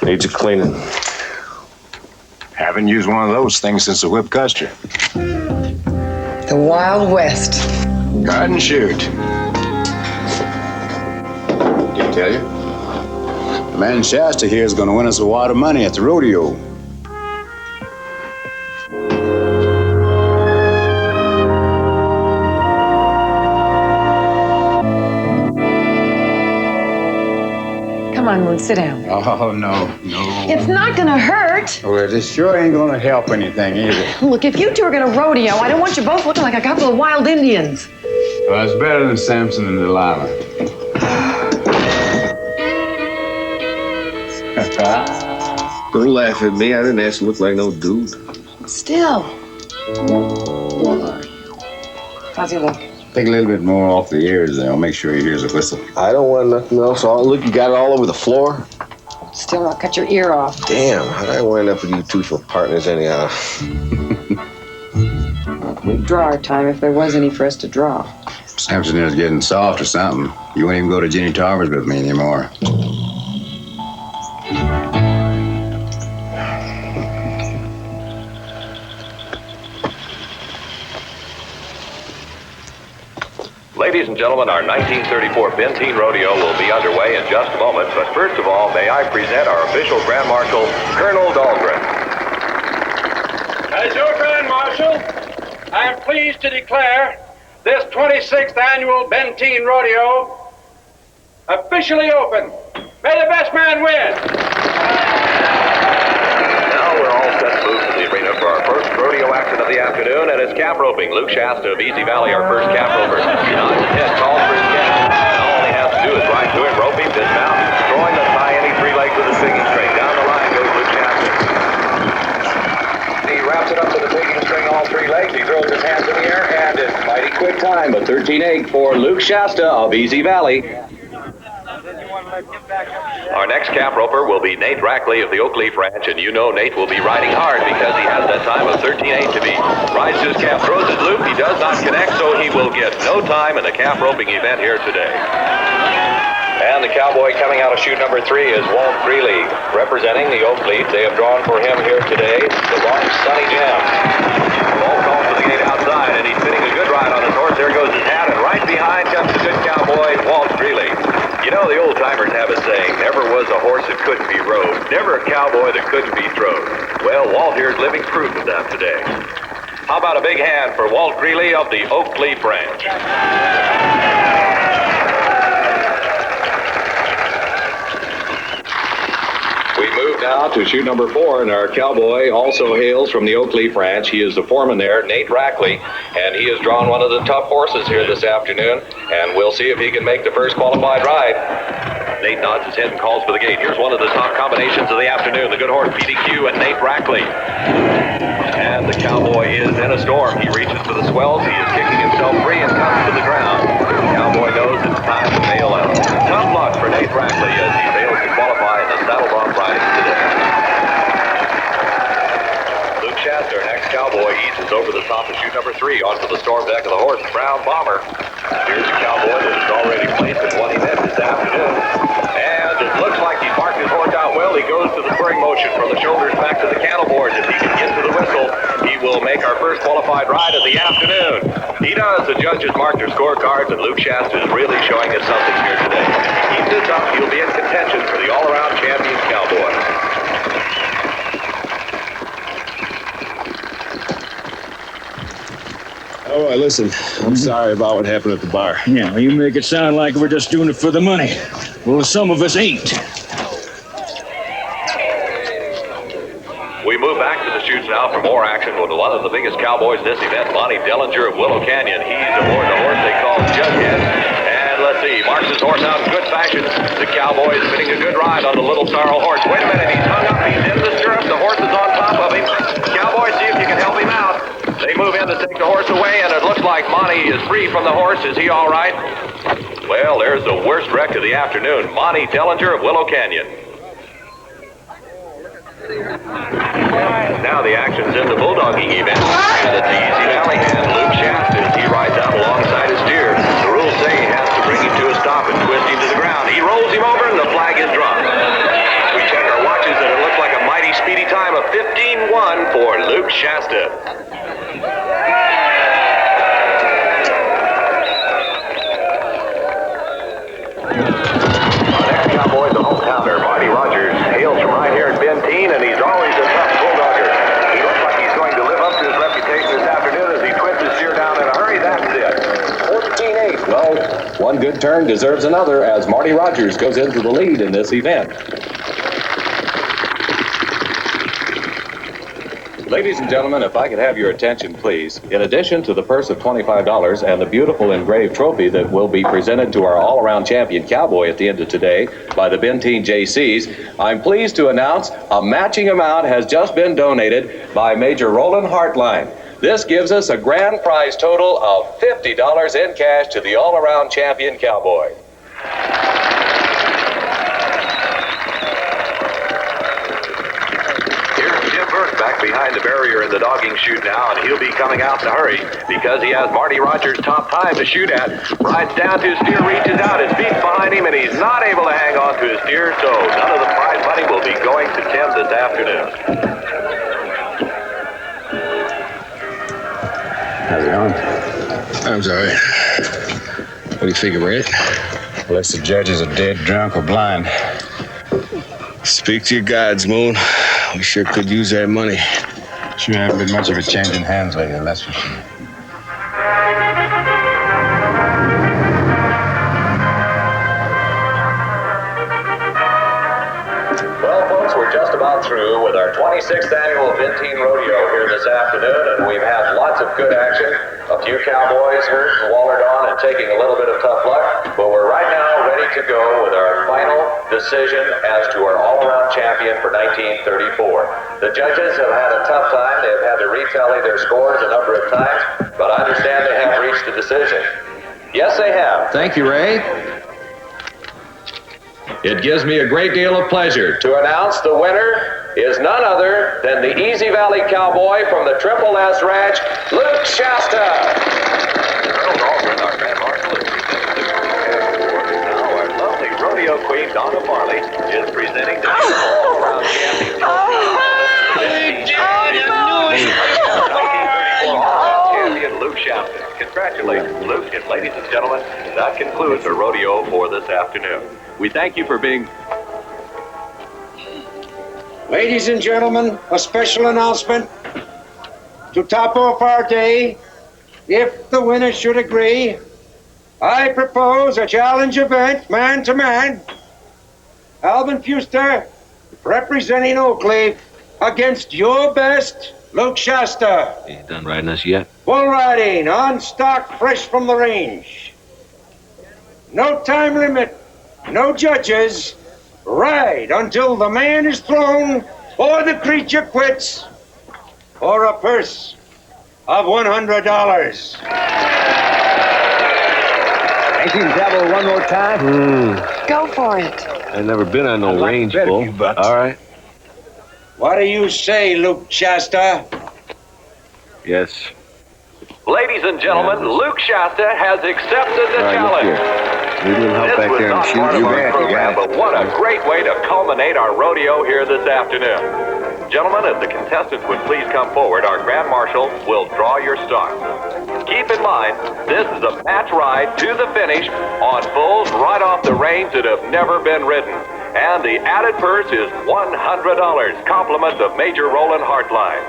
Speaker 3: Needs a cleaning.
Speaker 12: Haven't used one of those things since the whip custer.
Speaker 5: The Wild West.
Speaker 12: Guard and shoot. Did he tell you? The man Shasta here is going to win us a wad of money at the rodeo.
Speaker 5: Come on, Moon, sit down.
Speaker 12: Oh, no.
Speaker 13: It's not gonna hurt.
Speaker 12: Well, this sure ain't going to help anything either.
Speaker 13: Look, if you two are gonna rodeo, I don't want you both looking like a couple of wild Indians.
Speaker 12: Well, it's better than Sampson and Delilah.
Speaker 6: Don't laugh at me. I didn't ask to look like no dude.
Speaker 13: Still.
Speaker 5: How's he look?
Speaker 12: Take a little bit more off the ears there. I'll make sure he hears a whistle.
Speaker 6: I don't want nothing else. Look, you got it all over the floor.
Speaker 5: Still, I'll cut your ear off.
Speaker 6: Damn, how'd I wind up with you two for partners anyhow?
Speaker 5: We'd draw our time if there was any for us to draw.
Speaker 12: Sampson is getting soft or something. You won't even go to Jenny Tarver's with me anymore.
Speaker 1: Ladies and gentlemen, our 1934 Benteen Rodeo will be underway in just a moment, but first of all, may I present our official Grand Marshal, Colonel Dahlgren.
Speaker 17: As your Grand Marshal, I am pleased to declare this 26th annual Benteen Rodeo officially open. May the best man win.
Speaker 1: Now we're all set to move to the arena for our first rodeo action of the afternoon, and it's cap roping. Luke Shasta of Easy Valley, our first cap roper. He nods his head, calls for his cap. And all he has to do is ride to him, rope him, dismount, throwing the tie any three legs with a singing string. Down the line goes Luke Shasta. He wraps it up to the taking string, all three legs. He throws his hands in the air, and it's mighty quick time, but 13-8 for Luke Shasta of Easy Valley. Our next cap roper will be Nate Rackley of the Oak Leaf Ranch, and you know Nate will be riding hard because he has that time of 13-8 to beat. Rides to his cap, throws his loop, he does not connect, so he will get no time in the cap roping event here today. And the cowboy coming out of chute number 3 is Walt Greeley, representing the Oak Leaf. They have drawn for him here today the long Sunny Jim. Walt calls for the gate outside, and he's fitting a good ride on his horse. There goes his hat, and right behind comes the good cowboy, Walt Greeley. You know, the old-timers have a saying, never was a horse that couldn't be rode, never a cowboy that couldn't be throwed. Well, Walt here is living proof of that today. How about a big hand for Walt Greeley of the Oak Leaf Ranch? We move now to chute number 4, and our cowboy also hails from the Oak Leaf Ranch. He is the foreman there, Nate Rackley, and he has drawn one of the tough horses here this afternoon, and we'll see if he can make the first qualified ride. Nate nods his head and calls for the gate. Here's one of the top combinations of the afternoon, the good horse PDQ and Nate Rackley. And the cowboy is in a storm. He reaches for the swells. He is kicking himself free and comes to the ground. The cowboy knows it's time to bail out. Tough luck for Nate Nate Rackley as he fails to qualify in the saddle bronc riding today. Luke Shasta, our next cowboy, eases over the top of chute number 3 onto the storm deck of the horse, Brown Bomber. Here's a cowboy that is already placed in one event this afternoon. And it looks like he's marked his horse out well. He goes to the spurring motion from the shoulders back to the cantle board. If he can get to the whistle, he will make our first qualified ride of the afternoon. He does. The judges mark their scorecards, and Luke Shasta is really showing us something here today. If he keeps this up, he'll be in contention for the all-around champion cowboy.
Speaker 10: Oh, boy, listen, I'm sorry about what happened at the bar.
Speaker 18: Yeah, well, you make it sound like we're just doing it for the money. Well, some of us ain't.
Speaker 1: We move back to the chutes now for more action with one of the biggest cowboys this event, Monty Dellinger of Willow Canyon. He's aboard the horse they call Jughead. And let's see, marks his horse out in good fashion. The cowboy is fitting a good ride on the little sorrel horse. Wait a minute, he's hung up, he's in the stirrup, the horse is on top of him. Cowboy, see if you can help him out. They move in to take the horse away, and it looks like Monty is free from the horse. Is he all right? Well, there's the worst wreck of the afternoon. Monty Dellinger of Willow Canyon. Now the action's in the bulldogging event, and it's Easy Valley and Luke Shasta as he rides out alongside his steer. The rules say he has to bring him to a stop and twist him to the ground. He rolls him over, and the flag is drawn. We check our watches, and it looks like a mighty speedy time of 15-1 for Luke Shasta. Our next cowboy is a hometowner, Marty Rogers. Hails from right here in Benteen, and he's always a tough bulldogger. He looks like he's going to live up to his reputation this afternoon as he twists his steer down in a hurry. That's it. 14-8. Well, one good turn deserves another as Marty Rogers goes into the lead in this event. Ladies and gentlemen, if I could have your attention, please. In addition to the purse of $25 and the beautiful engraved trophy that will be presented to our all-around champion cowboy at the end of today by the Benteen JCs, I'm pleased to announce a matching amount has just been donated by Major Roland Hartline. This gives us a grand prize total of $50 in cash to the all-around champion cowboy. Back behind the barrier in the dogging chute now, and he'll be coming out in a hurry because he has Marty Rogers' top time to shoot at. Rides down to his steer, reaches out, his feet's behind him, and he's not able to hang on to his steer, so none of the prize money will be going to Tim this afternoon.
Speaker 12: How's it going?
Speaker 10: I'm sorry. What do you figure, Brett?
Speaker 12: Unless the judges are dead drunk or blind.
Speaker 10: Speak to your gods, Moon. We sure could use that money.
Speaker 12: Sure haven't been much of a change in hands lately, that's for sure.
Speaker 1: Well, folks, we're just about through with our 26th annual Benteen Rodeo here this afternoon, and we've had lots of good action. A few cowboys hurt and wallered on and taking a little bit of tough luck, but we're right now ready to go with our final decision as to our all-around champion for 1934. The judges have had a tough time. They've had to retally their scores a number of times, but I understand they have reached a decision. Yes, they have.
Speaker 9: Thank you, Ray.
Speaker 1: It gives me a great deal of pleasure to announce the winner is none other than the Easy Valley Cowboy from the Triple S Ranch, Luke Shasta. Colonel Dahlgren, our Grand Marshal, is presenting the now our lovely rodeo queen, Donna Farley, is presenting the all-around champion. Champion Luke Shasta. Congratulations, Luke, and ladies and gentlemen, that concludes our rodeo for this afternoon. We thank you for being...
Speaker 19: Ladies and gentlemen, a special announcement. To top off our day, if the winner should agree, I propose a challenge event, man to man. Alvin Forster, representing Oakleaf, against your best, Luke Shasta.
Speaker 10: You done riding us yet?
Speaker 19: Bull riding, on stock, fresh from the range. No time limit, no judges. Ride until the man is thrown or the creature quits, or a purse of $100.
Speaker 15: Ain't you double one more time?
Speaker 5: Go for it.
Speaker 6: I've never been on no range
Speaker 19: bet a
Speaker 6: bull.
Speaker 19: few bucks.
Speaker 6: All right.
Speaker 19: What do you say, Luke Shasta?
Speaker 6: Yes.
Speaker 1: Ladies and gentlemen, Luke Shasta has accepted the
Speaker 6: All right,
Speaker 1: challenge.
Speaker 6: look here. Need a little help
Speaker 1: This
Speaker 6: back
Speaker 1: was
Speaker 6: there and
Speaker 1: not
Speaker 6: shoot.
Speaker 1: part of
Speaker 6: You
Speaker 1: our
Speaker 6: bet,
Speaker 1: program,
Speaker 6: you
Speaker 1: but
Speaker 6: bet.
Speaker 1: what a great way to culminate our rodeo here this afternoon. Gentlemen, if the contestants would please come forward, our Grand Marshal will draw your start. Keep in mind, this is a match ride to the finish on bulls right off the range that have never been ridden. And the added purse is $100, compliments of Major Roland Hart line.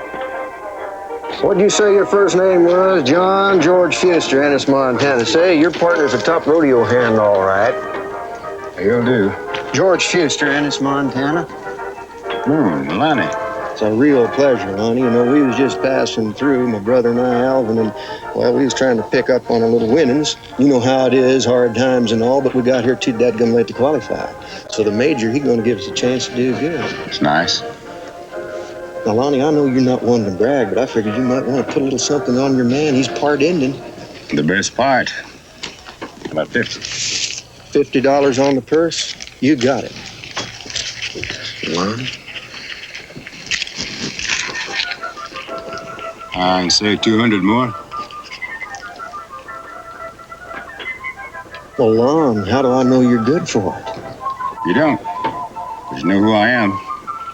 Speaker 20: What'd you say your first name was? John George Forster, Ennis, Montana. Say, your partner's a top rodeo hand, all right.
Speaker 12: He'll do.
Speaker 20: George Forster, Ennis, Montana.
Speaker 12: Lonnie.
Speaker 20: It's a real pleasure, Lonnie. You know, we was just passing through, my brother and I, Alvin, and, well, we was trying to pick up on a little winnings. You know how it is, hard times and all, but we got here too dadgum late to qualify. So the major, he gonna give us a chance to do good.
Speaker 12: It's nice.
Speaker 20: Now, Lonnie, I know you're not one to brag, but I figured you might want to put a little something on your man. He's part Indian.
Speaker 12: The best part. About 50.
Speaker 20: $50 on the purse? You got it. Lonnie?
Speaker 12: I can say 200 more.
Speaker 20: Well, Lon, how do I know you're good for it?
Speaker 12: You don't. Because you know who I am,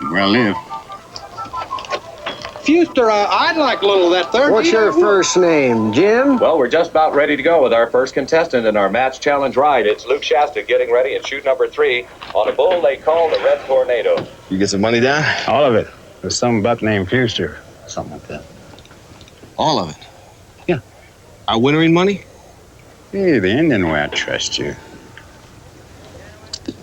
Speaker 12: and where I live.
Speaker 16: Forster, I'd like a little of that third.
Speaker 20: What's your first name, Jim?
Speaker 1: Well, we're just about ready to go with our first contestant in our match challenge ride. It's Luke Shasta getting ready at chute number 3 on a bull they call the Red Tornado.
Speaker 12: You get some money down? All of it. There's some buck named Forster. Something like that.
Speaker 3: All of it?
Speaker 12: Yeah.
Speaker 3: Our winnering money?
Speaker 12: Hey, the Indian way I trust you.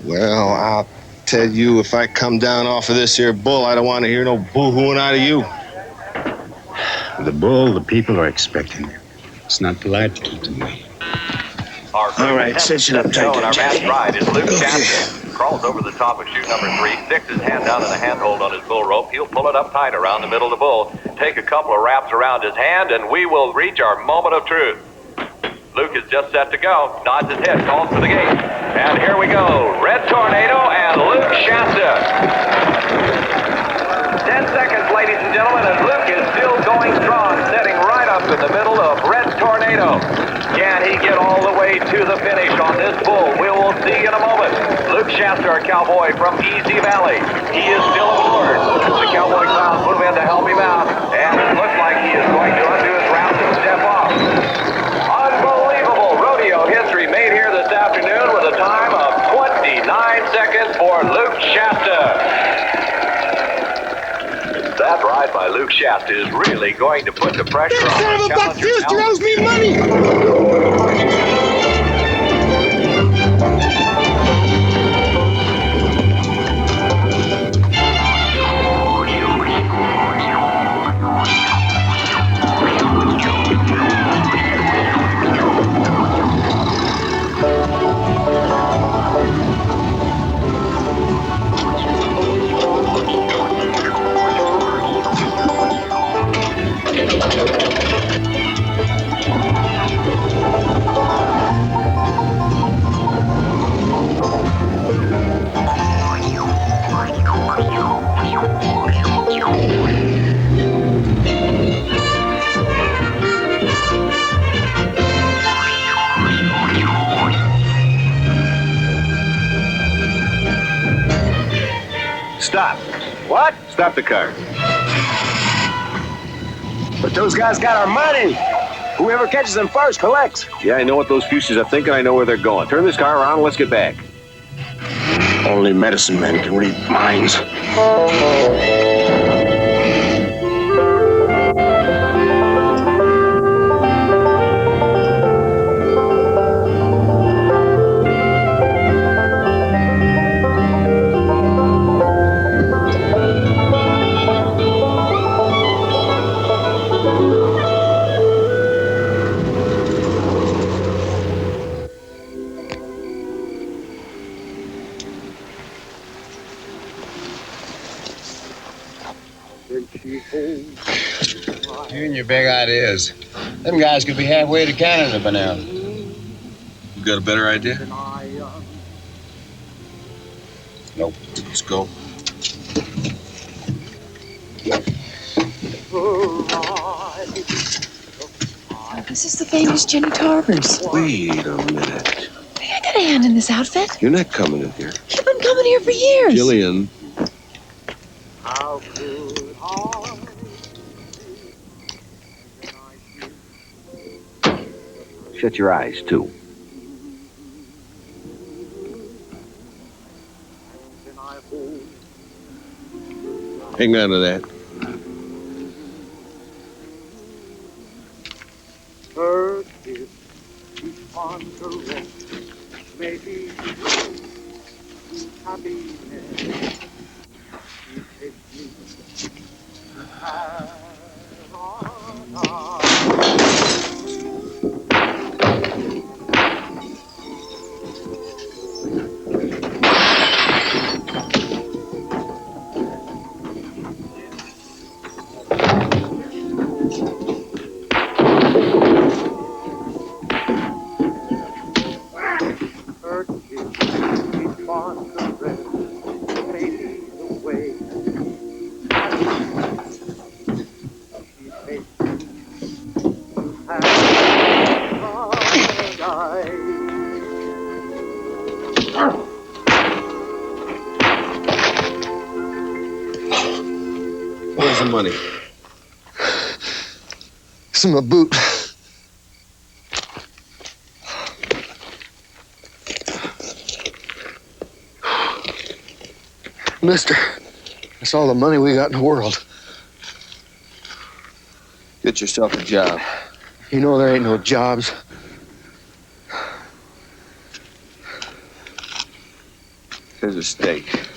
Speaker 3: Well, I'll tell you, if I come down off of this here bull, I don't want to hear no boo-hooing out of you.
Speaker 12: The bull, the people are expecting you. It's not polite to keep them waiting.
Speaker 1: All
Speaker 12: right, cinch it up tight
Speaker 1: On
Speaker 12: there,
Speaker 1: our match
Speaker 12: Jackie.
Speaker 1: ride is Luke Shasta. Crawls over the top of chute number 3, sticks his hand down in the handhold on his bull rope. He'll pull it up tight around the middle of the bull, take a couple of wraps around his hand, and we will reach our moment of truth. Luke is just set to go, nods his head, calls for the gate. And here we go, Red Tornado and Luke Shasta. 10 seconds, ladies and gentlemen, and Luke is still going strong, setting right up in the middle of Red Tornado. Can he get all the way to the finish on this bull? We will see in a moment. Luke Shasta, our cowboy from Easy Valley. He is still aboard. The cowboy clowns move in to help him out, and it looks like he is going to undo his rounds and step off. Unbelievable rodeo history made here this afternoon with a time of 29 seconds for Luke Shasta. That ride by Luke Shasta is really going to put the pressure on the challenger.
Speaker 16: Forster owes me money.
Speaker 6: Stop.
Speaker 19: What?
Speaker 6: Stop the car.
Speaker 19: But those guys got our money. Whoever catches them first collects.
Speaker 6: Yeah, I know what those fuses are thinking. I know where they're going. Turn this car around and let's get back.
Speaker 3: Only medicine men can read minds.
Speaker 12: You and your big ideas. Them guys could be halfway to Canada by now.
Speaker 3: You got a better idea? Nope. Let's go.
Speaker 5: This is the famous Jenny Tarver's.
Speaker 3: Wait a minute.
Speaker 5: Hey, I got a hand in this outfit.
Speaker 3: You're not coming in here.
Speaker 5: You've been coming here for years.
Speaker 3: Jillian.
Speaker 10: Shut your eyes, too.
Speaker 6: Hang on to that.
Speaker 2: Her kiss keeps on caress, maybe happiness. She takes me to paradise.
Speaker 6: Where's the money?
Speaker 20: It's in my boot. Mister, that's all the money we got in the world.
Speaker 6: Get yourself a job.
Speaker 20: You know there ain't no jobs.
Speaker 6: Here's a steak.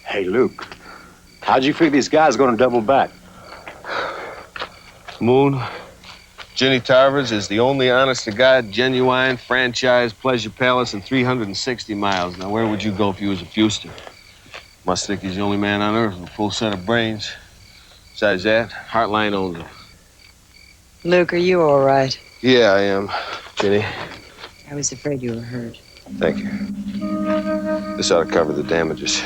Speaker 12: Hey, Luke, how'd you figure these guys gonna double back?
Speaker 6: Moon, Jenny Tarver's is the only honest-to-God, genuine franchise pleasure palace in 360 miles. Now, where would you go if you was a Forster? Must think he's the only man on earth with a full set of brains. Besides that, Hartline owns it.
Speaker 13: Luke, are you all right?
Speaker 6: Yeah, I am. Jenny,
Speaker 13: I was afraid you were hurt.
Speaker 6: thank you. This ought to cover the damages.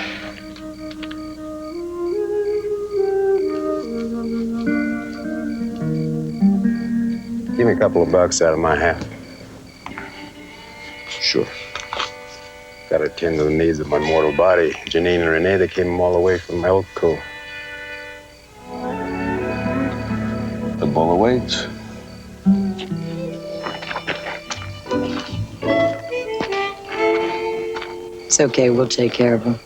Speaker 12: Give me a couple of bucks out of my hat.
Speaker 6: Sure.
Speaker 12: Got to attend to the needs of my mortal body. Janine and Renee, they came all the way from Elko.
Speaker 6: The bull awaits.
Speaker 13: It's okay, we'll take care of him.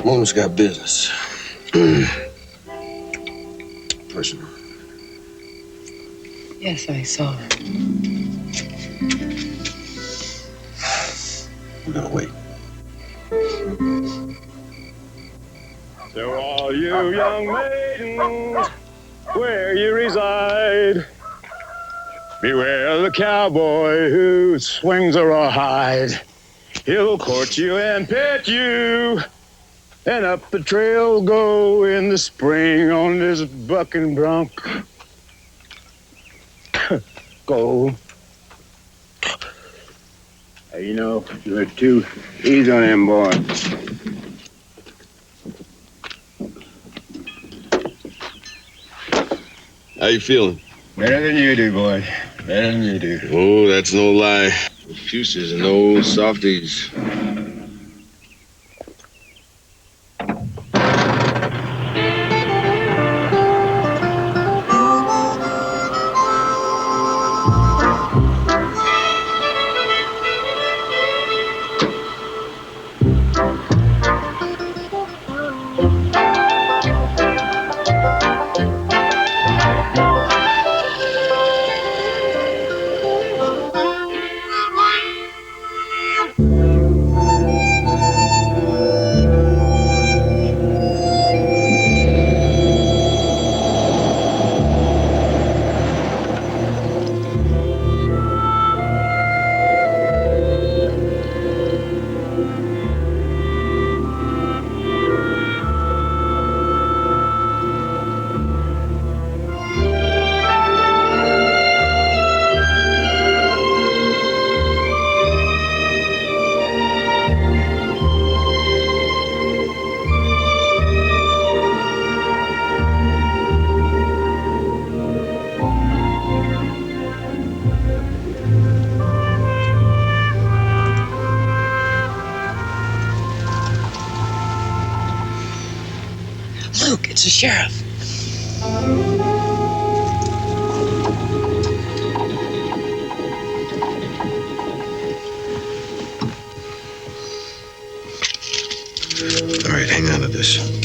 Speaker 3: Moon's got business. Personal.
Speaker 13: Yes, I saw her.
Speaker 3: We're gonna wait.
Speaker 18: So all you young maidens, where you reside, beware the cowboy who swings a rawhide. He'll court you and pet you, and up the trail go in the spring on this bucking bronc. Go.
Speaker 12: Hey, you know, you're too easy on them boys.
Speaker 6: How you feeling?
Speaker 12: Better than you do, boy. Better than you do.
Speaker 6: Oh, that's no lie. Fusters and no softies.
Speaker 21: Luke, it's the sheriff.
Speaker 3: All right, hang on to this.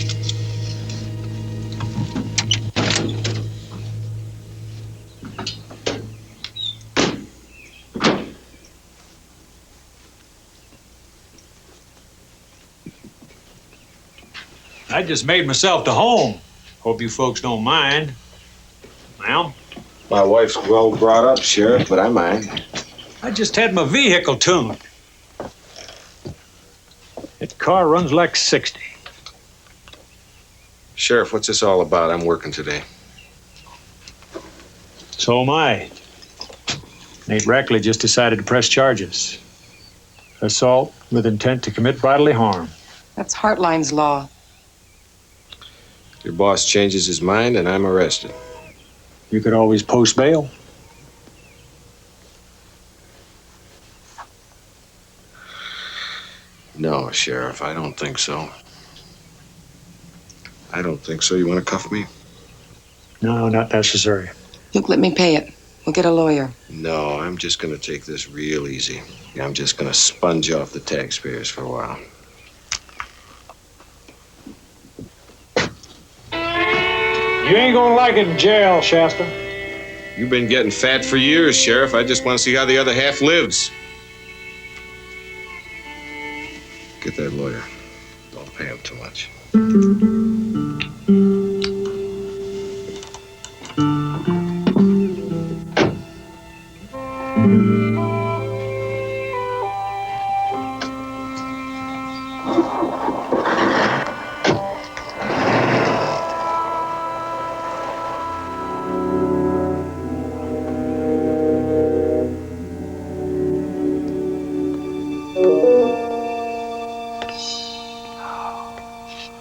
Speaker 22: I just made myself to home. Hope you folks don't mind. Ma'am?
Speaker 10: My wife's well brought up, Sheriff, but I mind.
Speaker 22: I just had my vehicle tuned. That car runs like 60.
Speaker 10: Sheriff, what's this all about? I'm working today.
Speaker 22: So am I. Nate Rackley just decided to press charges. Assault with intent to commit bodily harm.
Speaker 5: That's Hartline's law.
Speaker 10: Your boss changes his mind and I'm arrested.
Speaker 22: You could always post bail.
Speaker 10: No, Sheriff, I don't think so. I don't think so. You want to cuff me?
Speaker 22: No, not necessary.
Speaker 5: Luke, let me pay it. We'll get a lawyer.
Speaker 10: No, I'm just going to take this real easy. I'm just going to sponge off the taxpayers for a while.
Speaker 22: You ain't gonna like it in jail, Shasta.
Speaker 10: You've been getting fat for years, Sheriff. I just want to see how the other half lives. Get that lawyer. Don't pay him too much.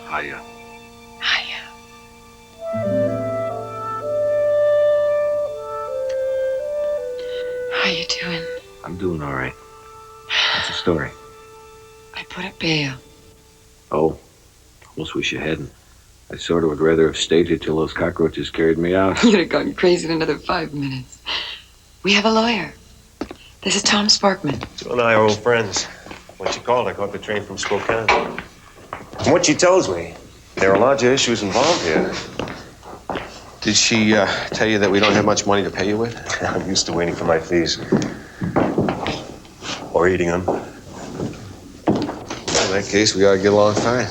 Speaker 10: Hiya.
Speaker 5: How you doing?
Speaker 10: I'm doing all right. What's the story?
Speaker 5: I put up bail.
Speaker 10: Oh, almost wish you hadn't. I sort of would rather have stayed here till those cockroaches carried me out.
Speaker 5: You'd have gone crazy in another 5 minutes. We have a lawyer. This is Tom Sparkman.
Speaker 23: Joe and I are old friends. When she called, I caught the train from Spokane. From what she tells me, there are larger issues involved here.
Speaker 6: Did she tell you that we don't have much money to pay you with?
Speaker 23: I'm used to waiting for my fees. Or eating them.
Speaker 6: In that case, we ought to get along fine.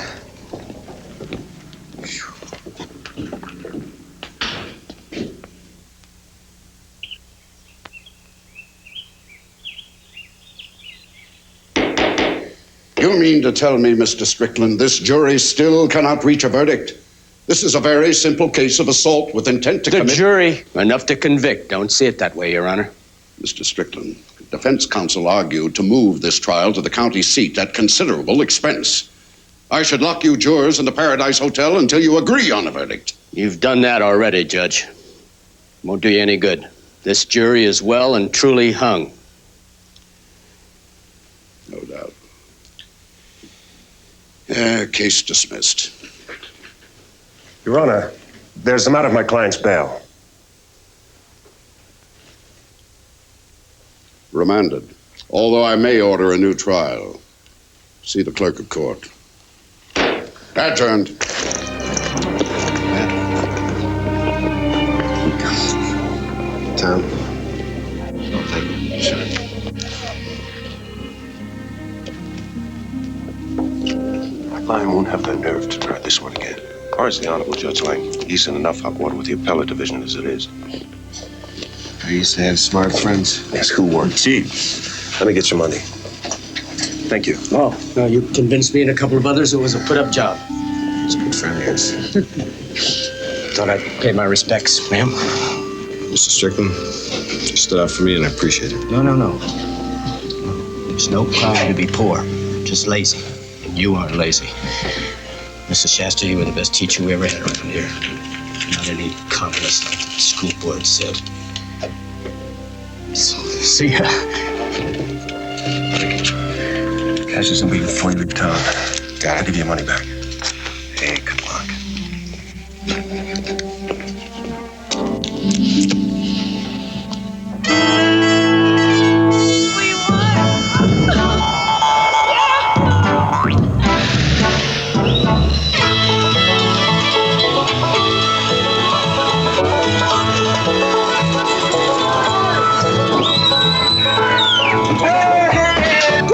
Speaker 24: You mean to tell me, Mr. Strickland, this jury still cannot reach a verdict? This is a very simple case of assault with intent to commit...
Speaker 25: The jury, enough to convict. Don't see it that way, Your Honor.
Speaker 24: Mr. Strickland, defense counsel argued to move this trial to the county seat at considerable expense. I should lock you jurors in the Paradise Hotel until you agree on a verdict.
Speaker 25: You've done that already, Judge. Won't do you any good. This jury is well and truly hung.
Speaker 24: No doubt. Case dismissed.
Speaker 23: Your Honor, there's the matter of my client's bail.
Speaker 24: Remanded. Although I may order a new trial. See the clerk of court. Adjourned.
Speaker 6: Tom? No, thank you. Sure.
Speaker 23: My client won't have the nerve to try this one again. As far as the Honorable Judge Lang, he's in enough hot water with the appellate division as it is.
Speaker 6: I used to have smart friends.
Speaker 23: Yes, who weren't? See, let me get your money. Thank you.
Speaker 25: Oh, no, you convinced me and a couple of others it was a put-up job.
Speaker 6: It's a good friend of yours.
Speaker 25: Thought I'd pay my respects, ma'am.
Speaker 10: Mr. Strickland, you stood up for me and I appreciate it.
Speaker 25: No. There's no crime to be poor, just lazy. And you aren't lazy. Mr. Shasta, you were the best teacher we ever had around here. Not any communist like the school board said. So, see ya.
Speaker 23: Cash isn't waiting for you in town.
Speaker 10: Got it.
Speaker 23: I'll give you your money back. Hey, good luck.
Speaker 4: We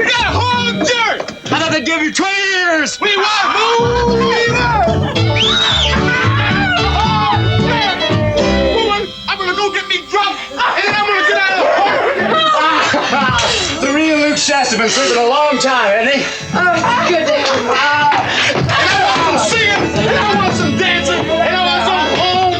Speaker 4: got home dirt! I thought they'd give you 20 years! We won! Move! We won! I'm gonna go get me drunk, and then I'm gonna get out of
Speaker 25: The real Luke Shasta been sleeping a long time, hasn't he?
Speaker 4: Oh, goodness. And I want some singing, and I want some dancing, and I want some home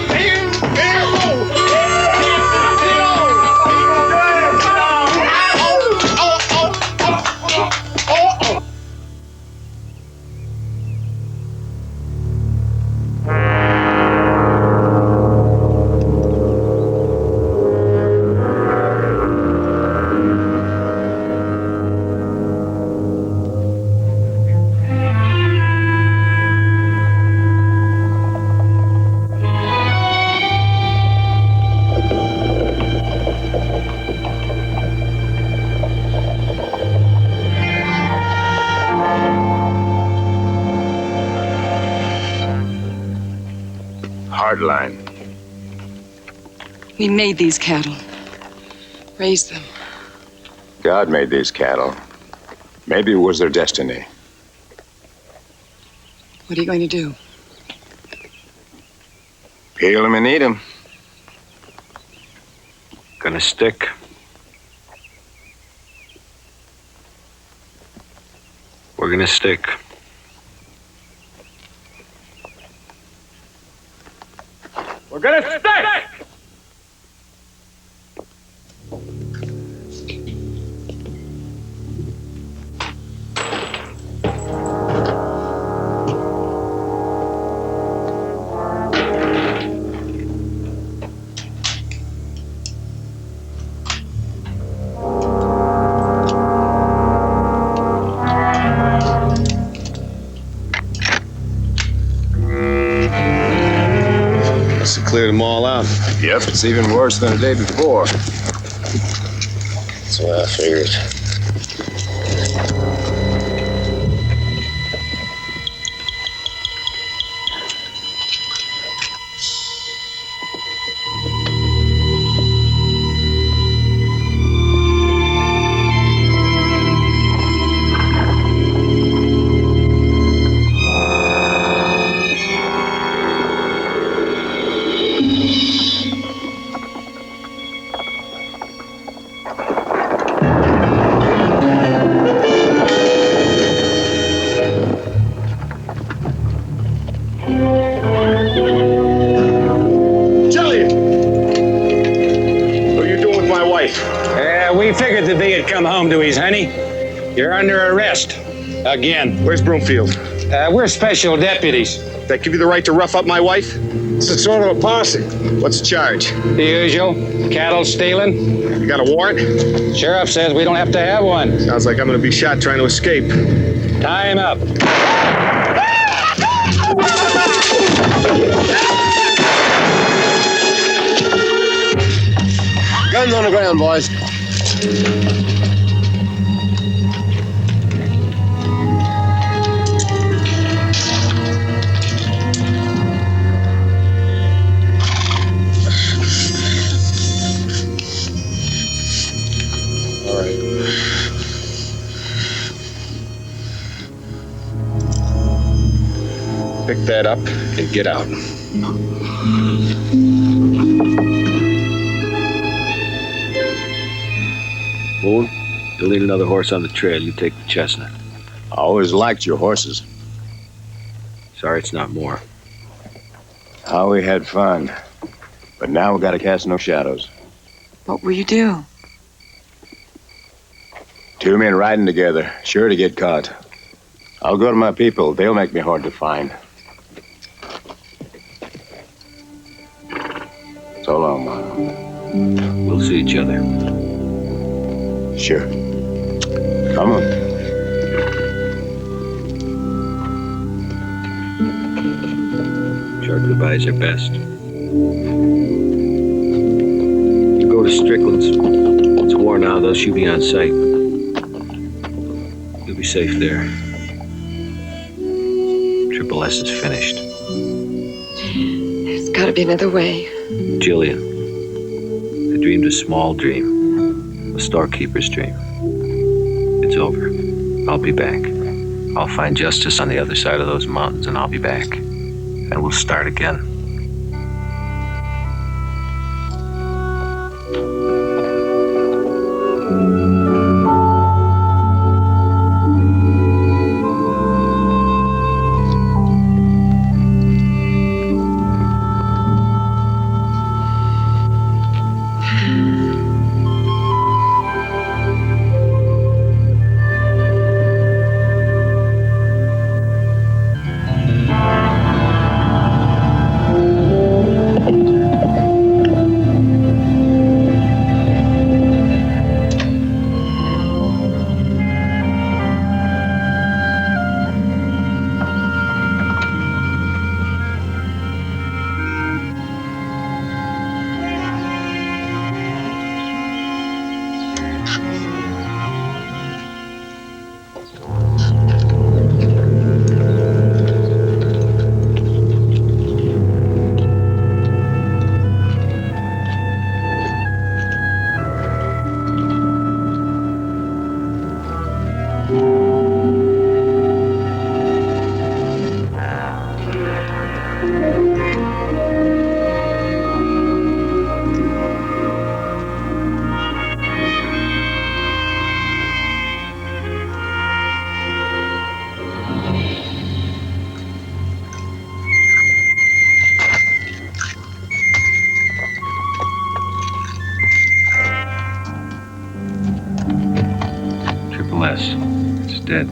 Speaker 10: Hardline.
Speaker 5: We made these cattle, raised them.
Speaker 10: God made these cattle. Maybe it was their destiny.
Speaker 5: What are you going to do?
Speaker 10: Peel them and eat them. Gonna stick. We're gonna stick.
Speaker 4: We're gonna stick!
Speaker 6: Cleared them all out.
Speaker 10: Yep, it's even worse than the day before.
Speaker 25: That's what I figured.
Speaker 15: We figured that they had come home to his honey. You're under arrest. Again.
Speaker 6: Where's Broomfield?
Speaker 15: We're special deputies.
Speaker 6: That give you the right to rough up my wife?
Speaker 15: It's a sort of a posse.
Speaker 6: What's the charge?
Speaker 15: The usual. Cattle stealing.
Speaker 6: You got a warrant?
Speaker 15: Sheriff says we don't have to have one.
Speaker 6: Sounds like I'm gonna be shot trying to escape.
Speaker 15: Tie him up.
Speaker 6: Guns on the ground, boys.
Speaker 10: All right.
Speaker 6: Pick that up and get out.
Speaker 10: Moon, you'll need another horse on the trail. You take the chestnut. I always liked your horses. Sorry it's not more. Oh, we had fun. But now we gotta cast no shadows.
Speaker 5: What will you do?
Speaker 10: Two men riding together, sure to get caught. I'll go to my people. They'll make me hard to find. So long, Mom. We'll see each other. Sure. Come on. Sure.
Speaker 25: Our goodbyes are best. You go to Strickland's. It's war now. They'll shoot me on sight. You'll be safe there. Triple S is finished.
Speaker 13: There's got to be another way.
Speaker 25: Jillian, I dreamed a small dream, a storekeeper's dream. It's over. I'll be back. I'll find justice on the other side of those mountains, and I'll be back. And we'll start again. It's dead.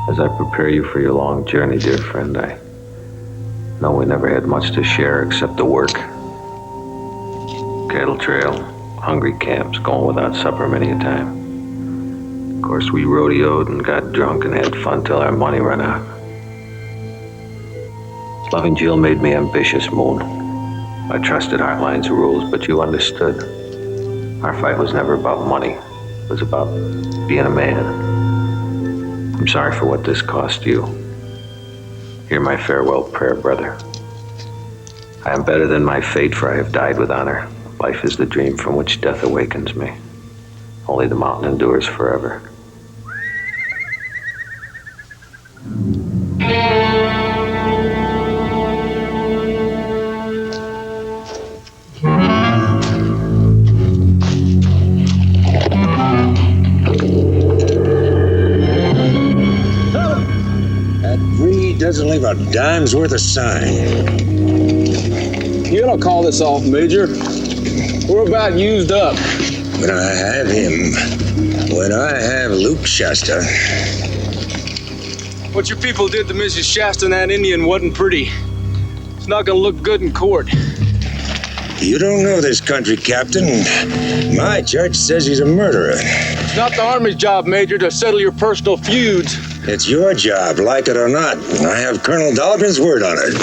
Speaker 25: As I prepare you for your long journey, dear friend, I know we never had much to share except the work. Cattle trail, hungry camps, going without supper many a time. Of course, we rodeoed and got drunk and had fun till our money ran out. Loving Jill made me ambitious, Moon. I trusted Hartline's rules, but you understood. Our fight was never about money. It was about being a man. I'm sorry for what this cost you. Hear my farewell prayer, brother. I am better than my fate, for I have died with honor. Life is the dream from which death awakens me.
Speaker 10: Only the mountain endures forever. That breed doesn't leave a dime's worth of sign.
Speaker 9: You don't call this off, Major. We're about used up.
Speaker 10: When I have him, when I have Luke Shasta.
Speaker 9: What your people did to Mrs. Shasta and that Indian wasn't pretty. It's not gonna look good in court.
Speaker 10: You don't know this country, Captain. My judge says he's a murderer.
Speaker 9: It's not the Army's job, Major, to settle your personal feuds.
Speaker 10: It's your job, like it or not. I have Colonel Dahlgren's word on it.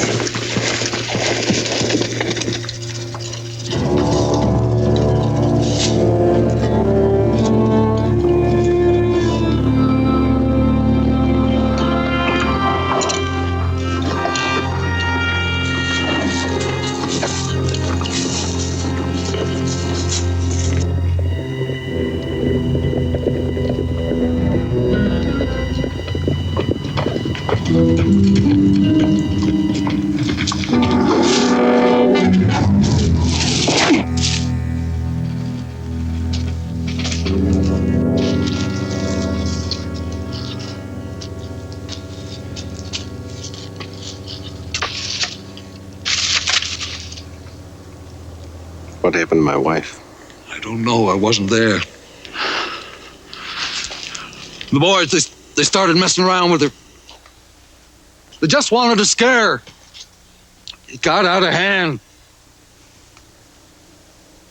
Speaker 6: What happened to my wife?
Speaker 7: I don't know. I wasn't there. The boys, they started messing around with her. They just wanted to scare her. It got out of hand.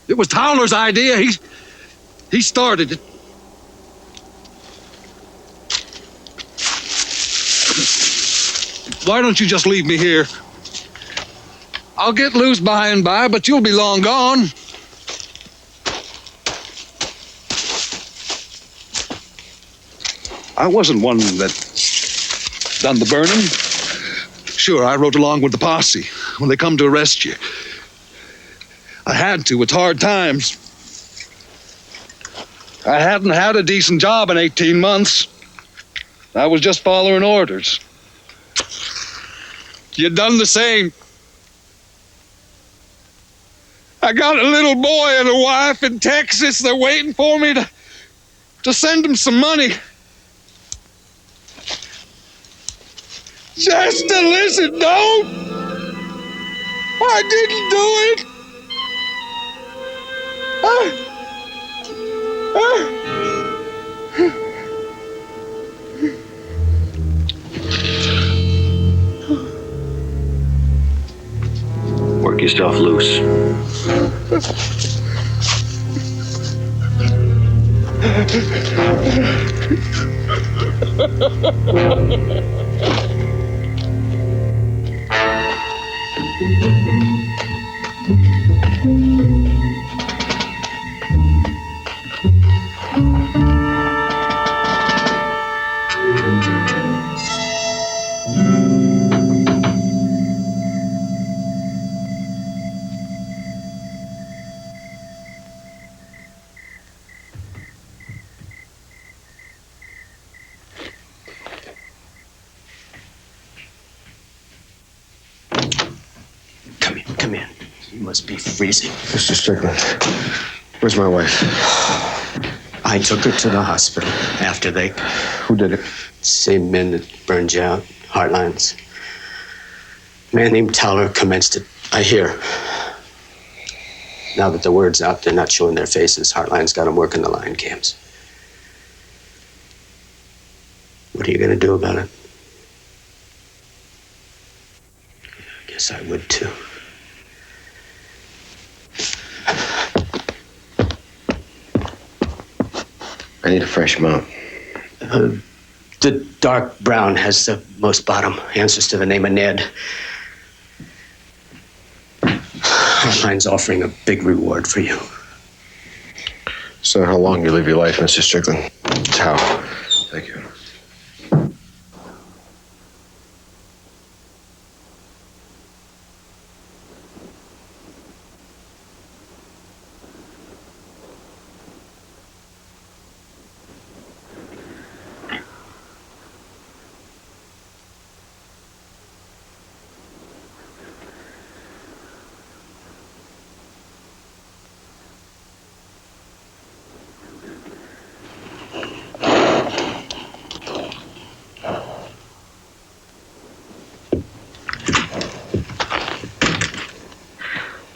Speaker 7: It was Towler's idea. He started it. Why don't you just leave me here? I'll get loose by and by, but you'll be long gone. I wasn't one that done the burning. Sure, I rode along with the posse when they come to arrest you. I had to. It's hard times. I hadn't had a decent job in 18 months. I was just following orders. You done the same. I got a little boy and a wife in Texas. They're waiting for me to send them some money. Just to listen, don't. I didn't do it.
Speaker 10: Work yourself loose.
Speaker 25: Come in. You must be freezing.
Speaker 6: Mr. Strickland, where's my wife?
Speaker 25: I took her to the hospital after they...
Speaker 6: Who did it?
Speaker 25: Same men that burned you out. Heartlines. A man named Towler commenced it. I hear. Now that the word's out, they're not showing their faces. Heartlines got them working the line camps. What are you going to do about it? I guess I would, too.
Speaker 6: I need a fresh mount.
Speaker 25: The dark brown has the most bottom. Answers to the name of Ned. Line's offering a big reward for you.
Speaker 6: So how long you live your life, Mr. Strickland? How? Thank you.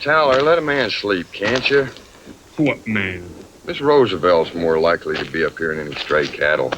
Speaker 8: Towler, let a man sleep, can't you?
Speaker 22: What man?
Speaker 8: Miss Roosevelt's more likely to be up here than any stray cattle.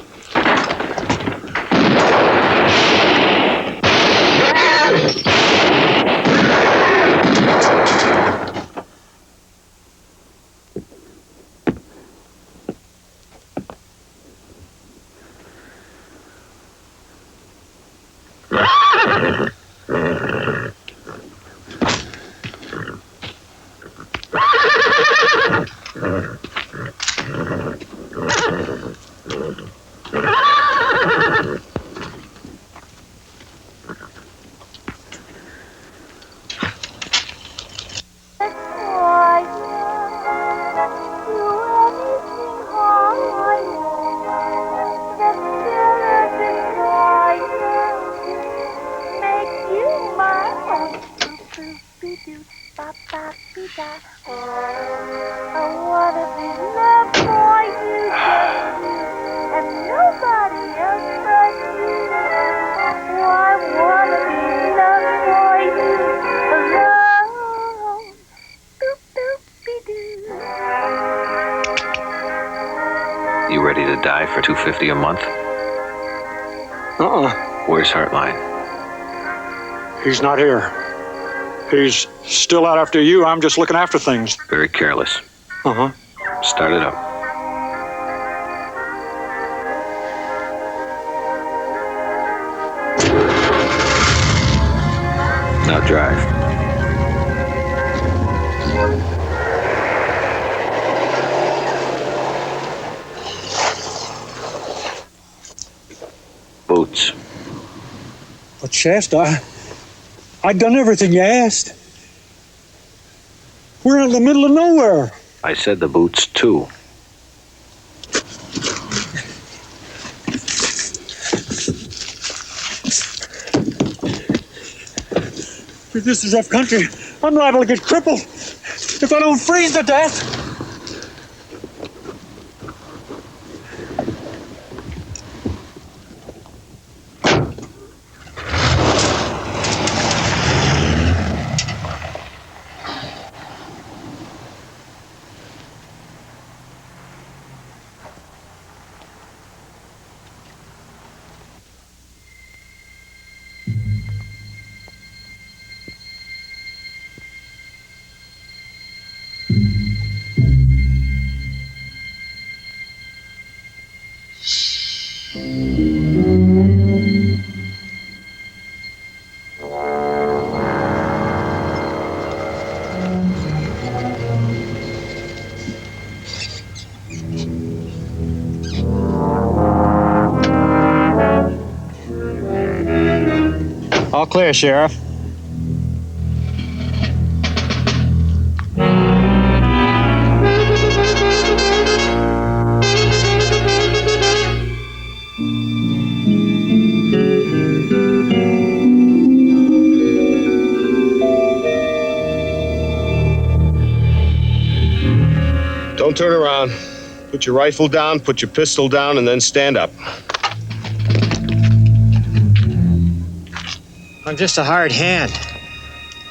Speaker 3: You ready to die for $250 a month? Where's Hartline?
Speaker 22: He's not here. He's still out after you. I'm just looking after things.
Speaker 3: Very careless.
Speaker 22: Uh-huh.
Speaker 3: Start it up. Now drive. Boots.
Speaker 22: But Shasta, I'd done everything you asked. We're in the middle of nowhere.
Speaker 3: I said the boots, too.
Speaker 22: This is rough country. I'm liable to get crippled if I don't freeze to death.
Speaker 25: All clear, Sheriff.
Speaker 6: Don't turn around. Put your rifle down, put your pistol down, and then stand up.
Speaker 25: I'm just a hired hand.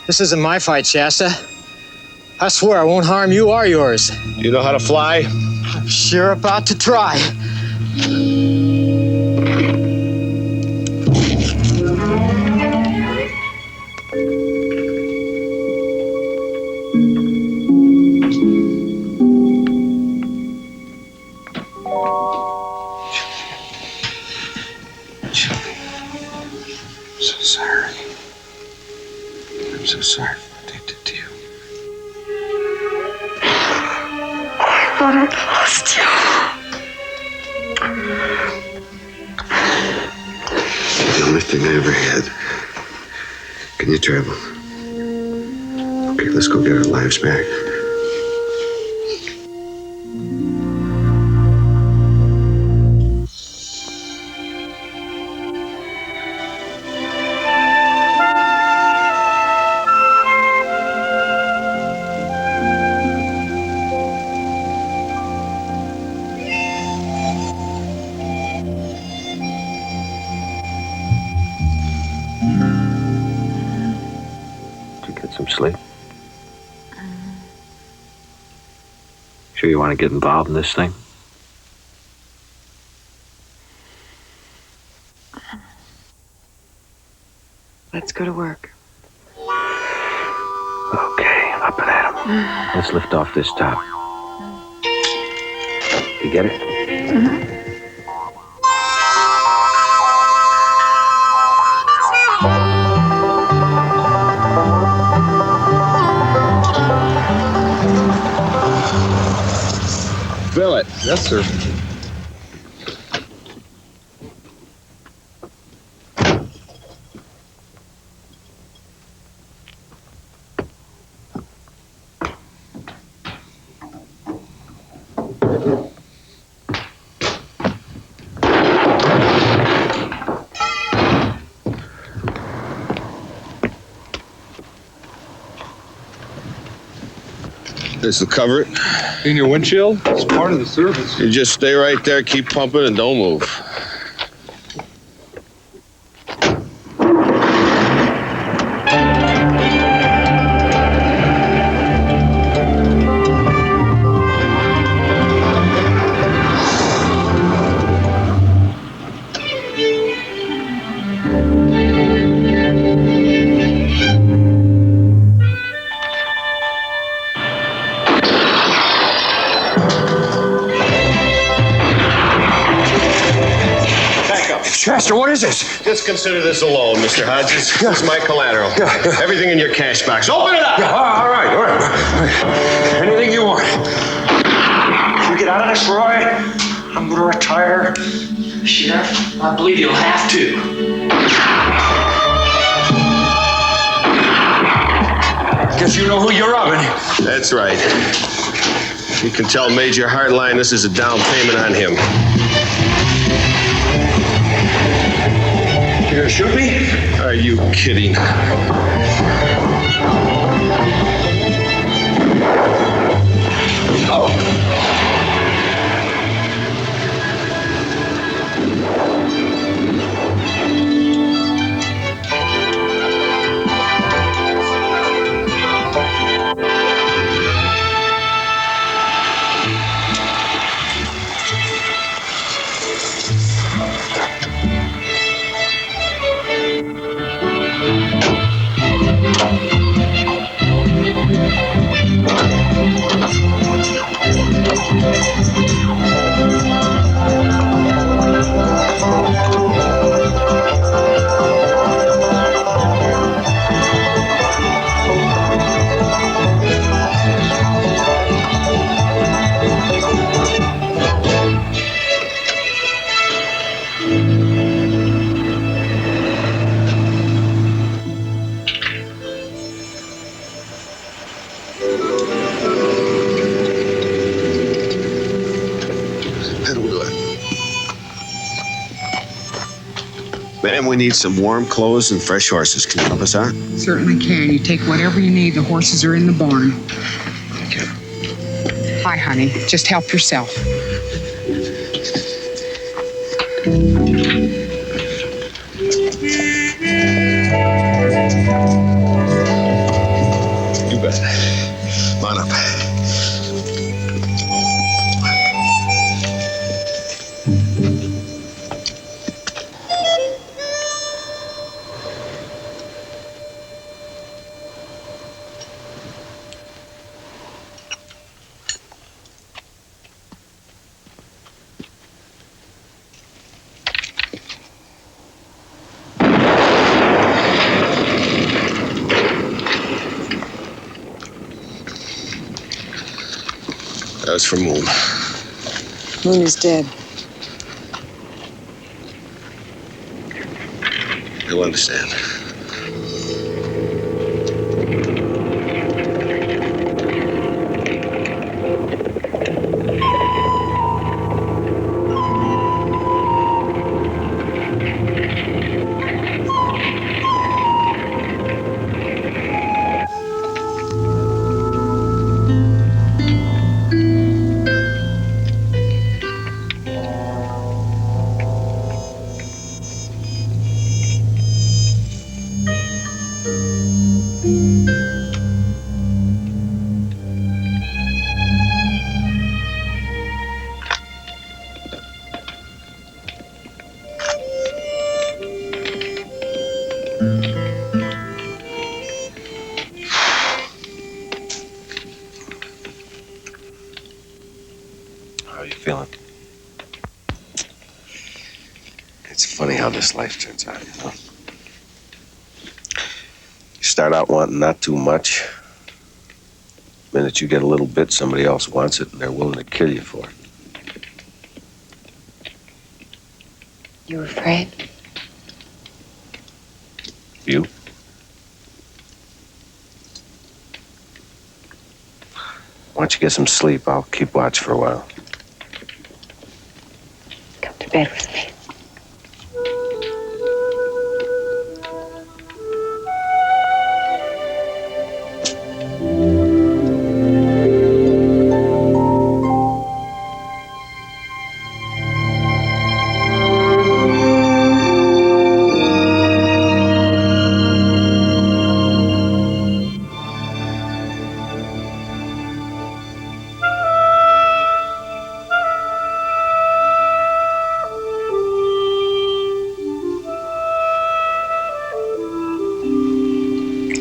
Speaker 25: This isn't my fight, Shasta. I swear I won't harm you or yours.
Speaker 6: You know how to fly?
Speaker 25: I'm sure about to try.
Speaker 3: I'm so sorry for what they did to you.
Speaker 4: I thought I'd lost you.
Speaker 3: The only thing I ever had. Can you travel? Okay, let's go get our lives back. Some sleep.
Speaker 10: sure you want to get involved in this thing?
Speaker 5: Let's go to work.
Speaker 10: Okay, up and at 'em. Let's lift off this top. You get it?
Speaker 6: Fill it. Yes, sir. This will cover it.
Speaker 7: In your windshield? It's part of the service.
Speaker 6: You just stay right there, keep pumping, and don't move.
Speaker 10: Shasta, what is this?
Speaker 6: Just consider this a loan, Mr. Hodges. This is my collateral. Everything in your cash box. Open it up!
Speaker 10: All right. Anything you want.
Speaker 1: If we get out of this, Roy, I'm gonna retire. Sheriff, I believe you'll have to.
Speaker 10: Guess you know who you're robbing.
Speaker 6: That's right. You can tell Major Hartline this is a down payment on him.
Speaker 1: You're gonna shoot me?
Speaker 6: Are you kidding? Ma'am, we need some warm clothes and fresh horses. Can you help us out?
Speaker 11: Certainly can. You take whatever you need. The horses are in the barn.
Speaker 6: Okay.
Speaker 11: Hi, honey. Just help yourself.
Speaker 6: You bet. Come on up. That was for Moon.
Speaker 5: Moon is dead.
Speaker 6: He'll understand. How are you feeling? It's funny how this life turns out, you know? You start out wanting not too much. The minute you get a little bit, somebody else wants it, and they're willing to kill you for it.
Speaker 13: You afraid?
Speaker 6: You? Why don't you get some sleep? I'll keep watch for a while.
Speaker 13: Come to bed with me.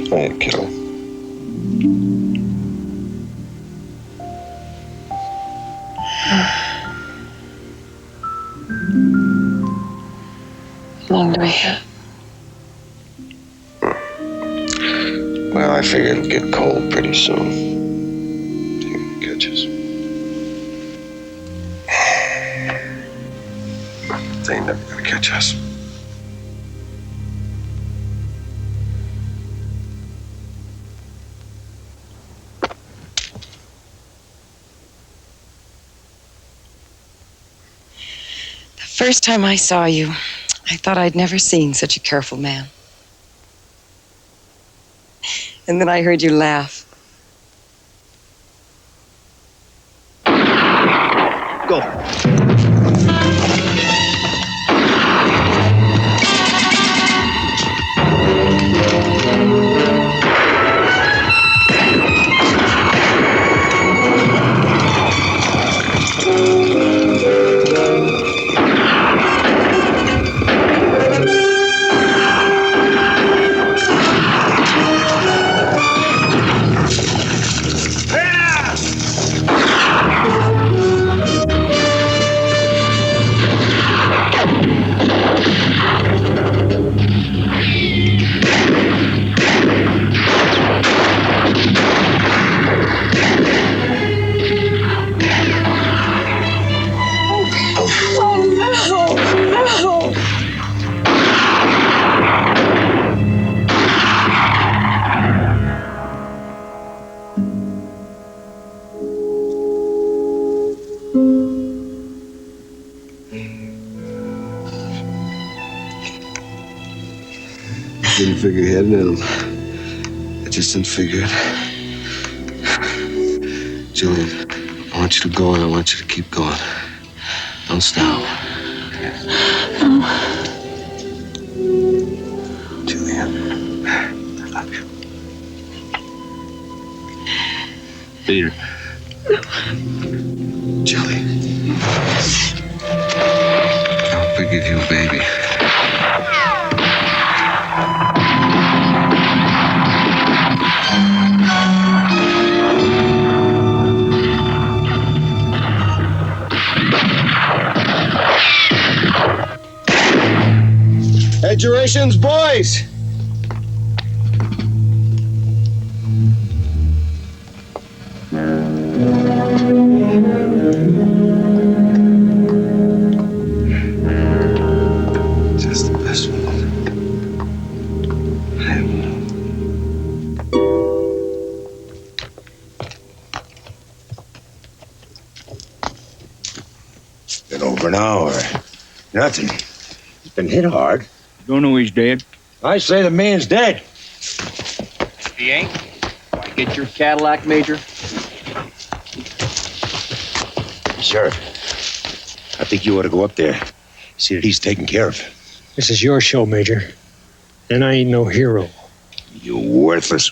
Speaker 6: Hey, kiddo.
Speaker 13: How long do we have?
Speaker 6: Well, I figure it'll get cold pretty soon. You can catch us. They ain't never gonna catch us.
Speaker 13: The first time I saw you, I thought I'd never seen such a careful man. And then I heard you laugh.
Speaker 20: Go.
Speaker 6: Didn't figure you had it in him. I just didn't figure it. Julian, I want you to go and I want you to keep going. Don't stop. Julian, I love you. Peter. Julie. I'll forgive you, baby.
Speaker 4: Adjurations, boys!
Speaker 6: Just the best one. I ever known.
Speaker 10: Been over an hour. Nothing. He's been hit hard. Don't know he's dead. I say the man's dead.
Speaker 14: He ain't. Why get your Cadillac, Major?
Speaker 10: Sheriff, I think you ought to go up there, see that he's taken care of.
Speaker 16: This is your show, Major. And I ain't no hero.
Speaker 10: You worthless.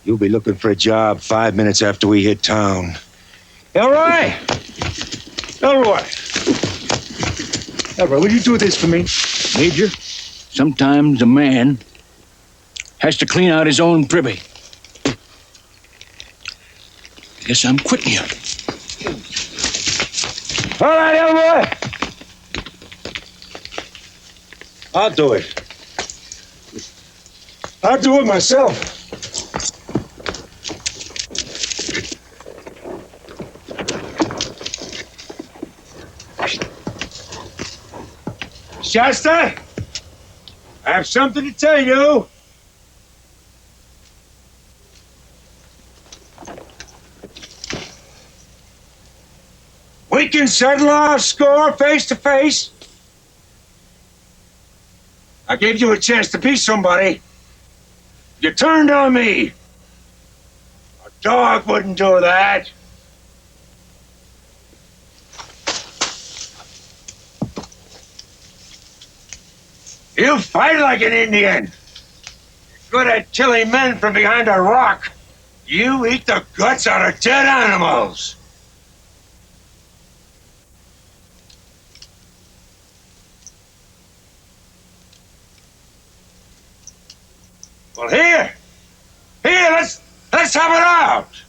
Speaker 10: You'll be looking for a job 5 minutes after we hit town. Elroy! Elroy! Elroy, will you do this for me?
Speaker 17: Major, sometimes a man has to clean out his own privy. Guess I'm quitting you.
Speaker 1: All right, Elroy. I'll do it. I'll do it myself. Shasta, I have something to tell you. We can settle our score face to face. I gave you a chance to be somebody. You turned on me. A dog wouldn't do that. You fight like an Indian. You're good at killing men from behind a rock. You eat the guts out of dead animals. Well, here, let's have it out.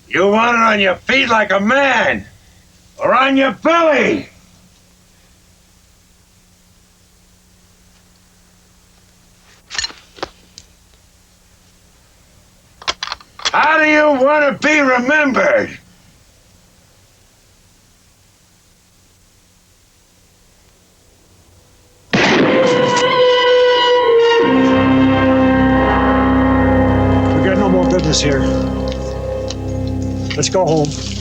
Speaker 1: You want it on your feet like a man, or on your belly? How do you want to be remembered?
Speaker 16: We got no more business here. Let's go home.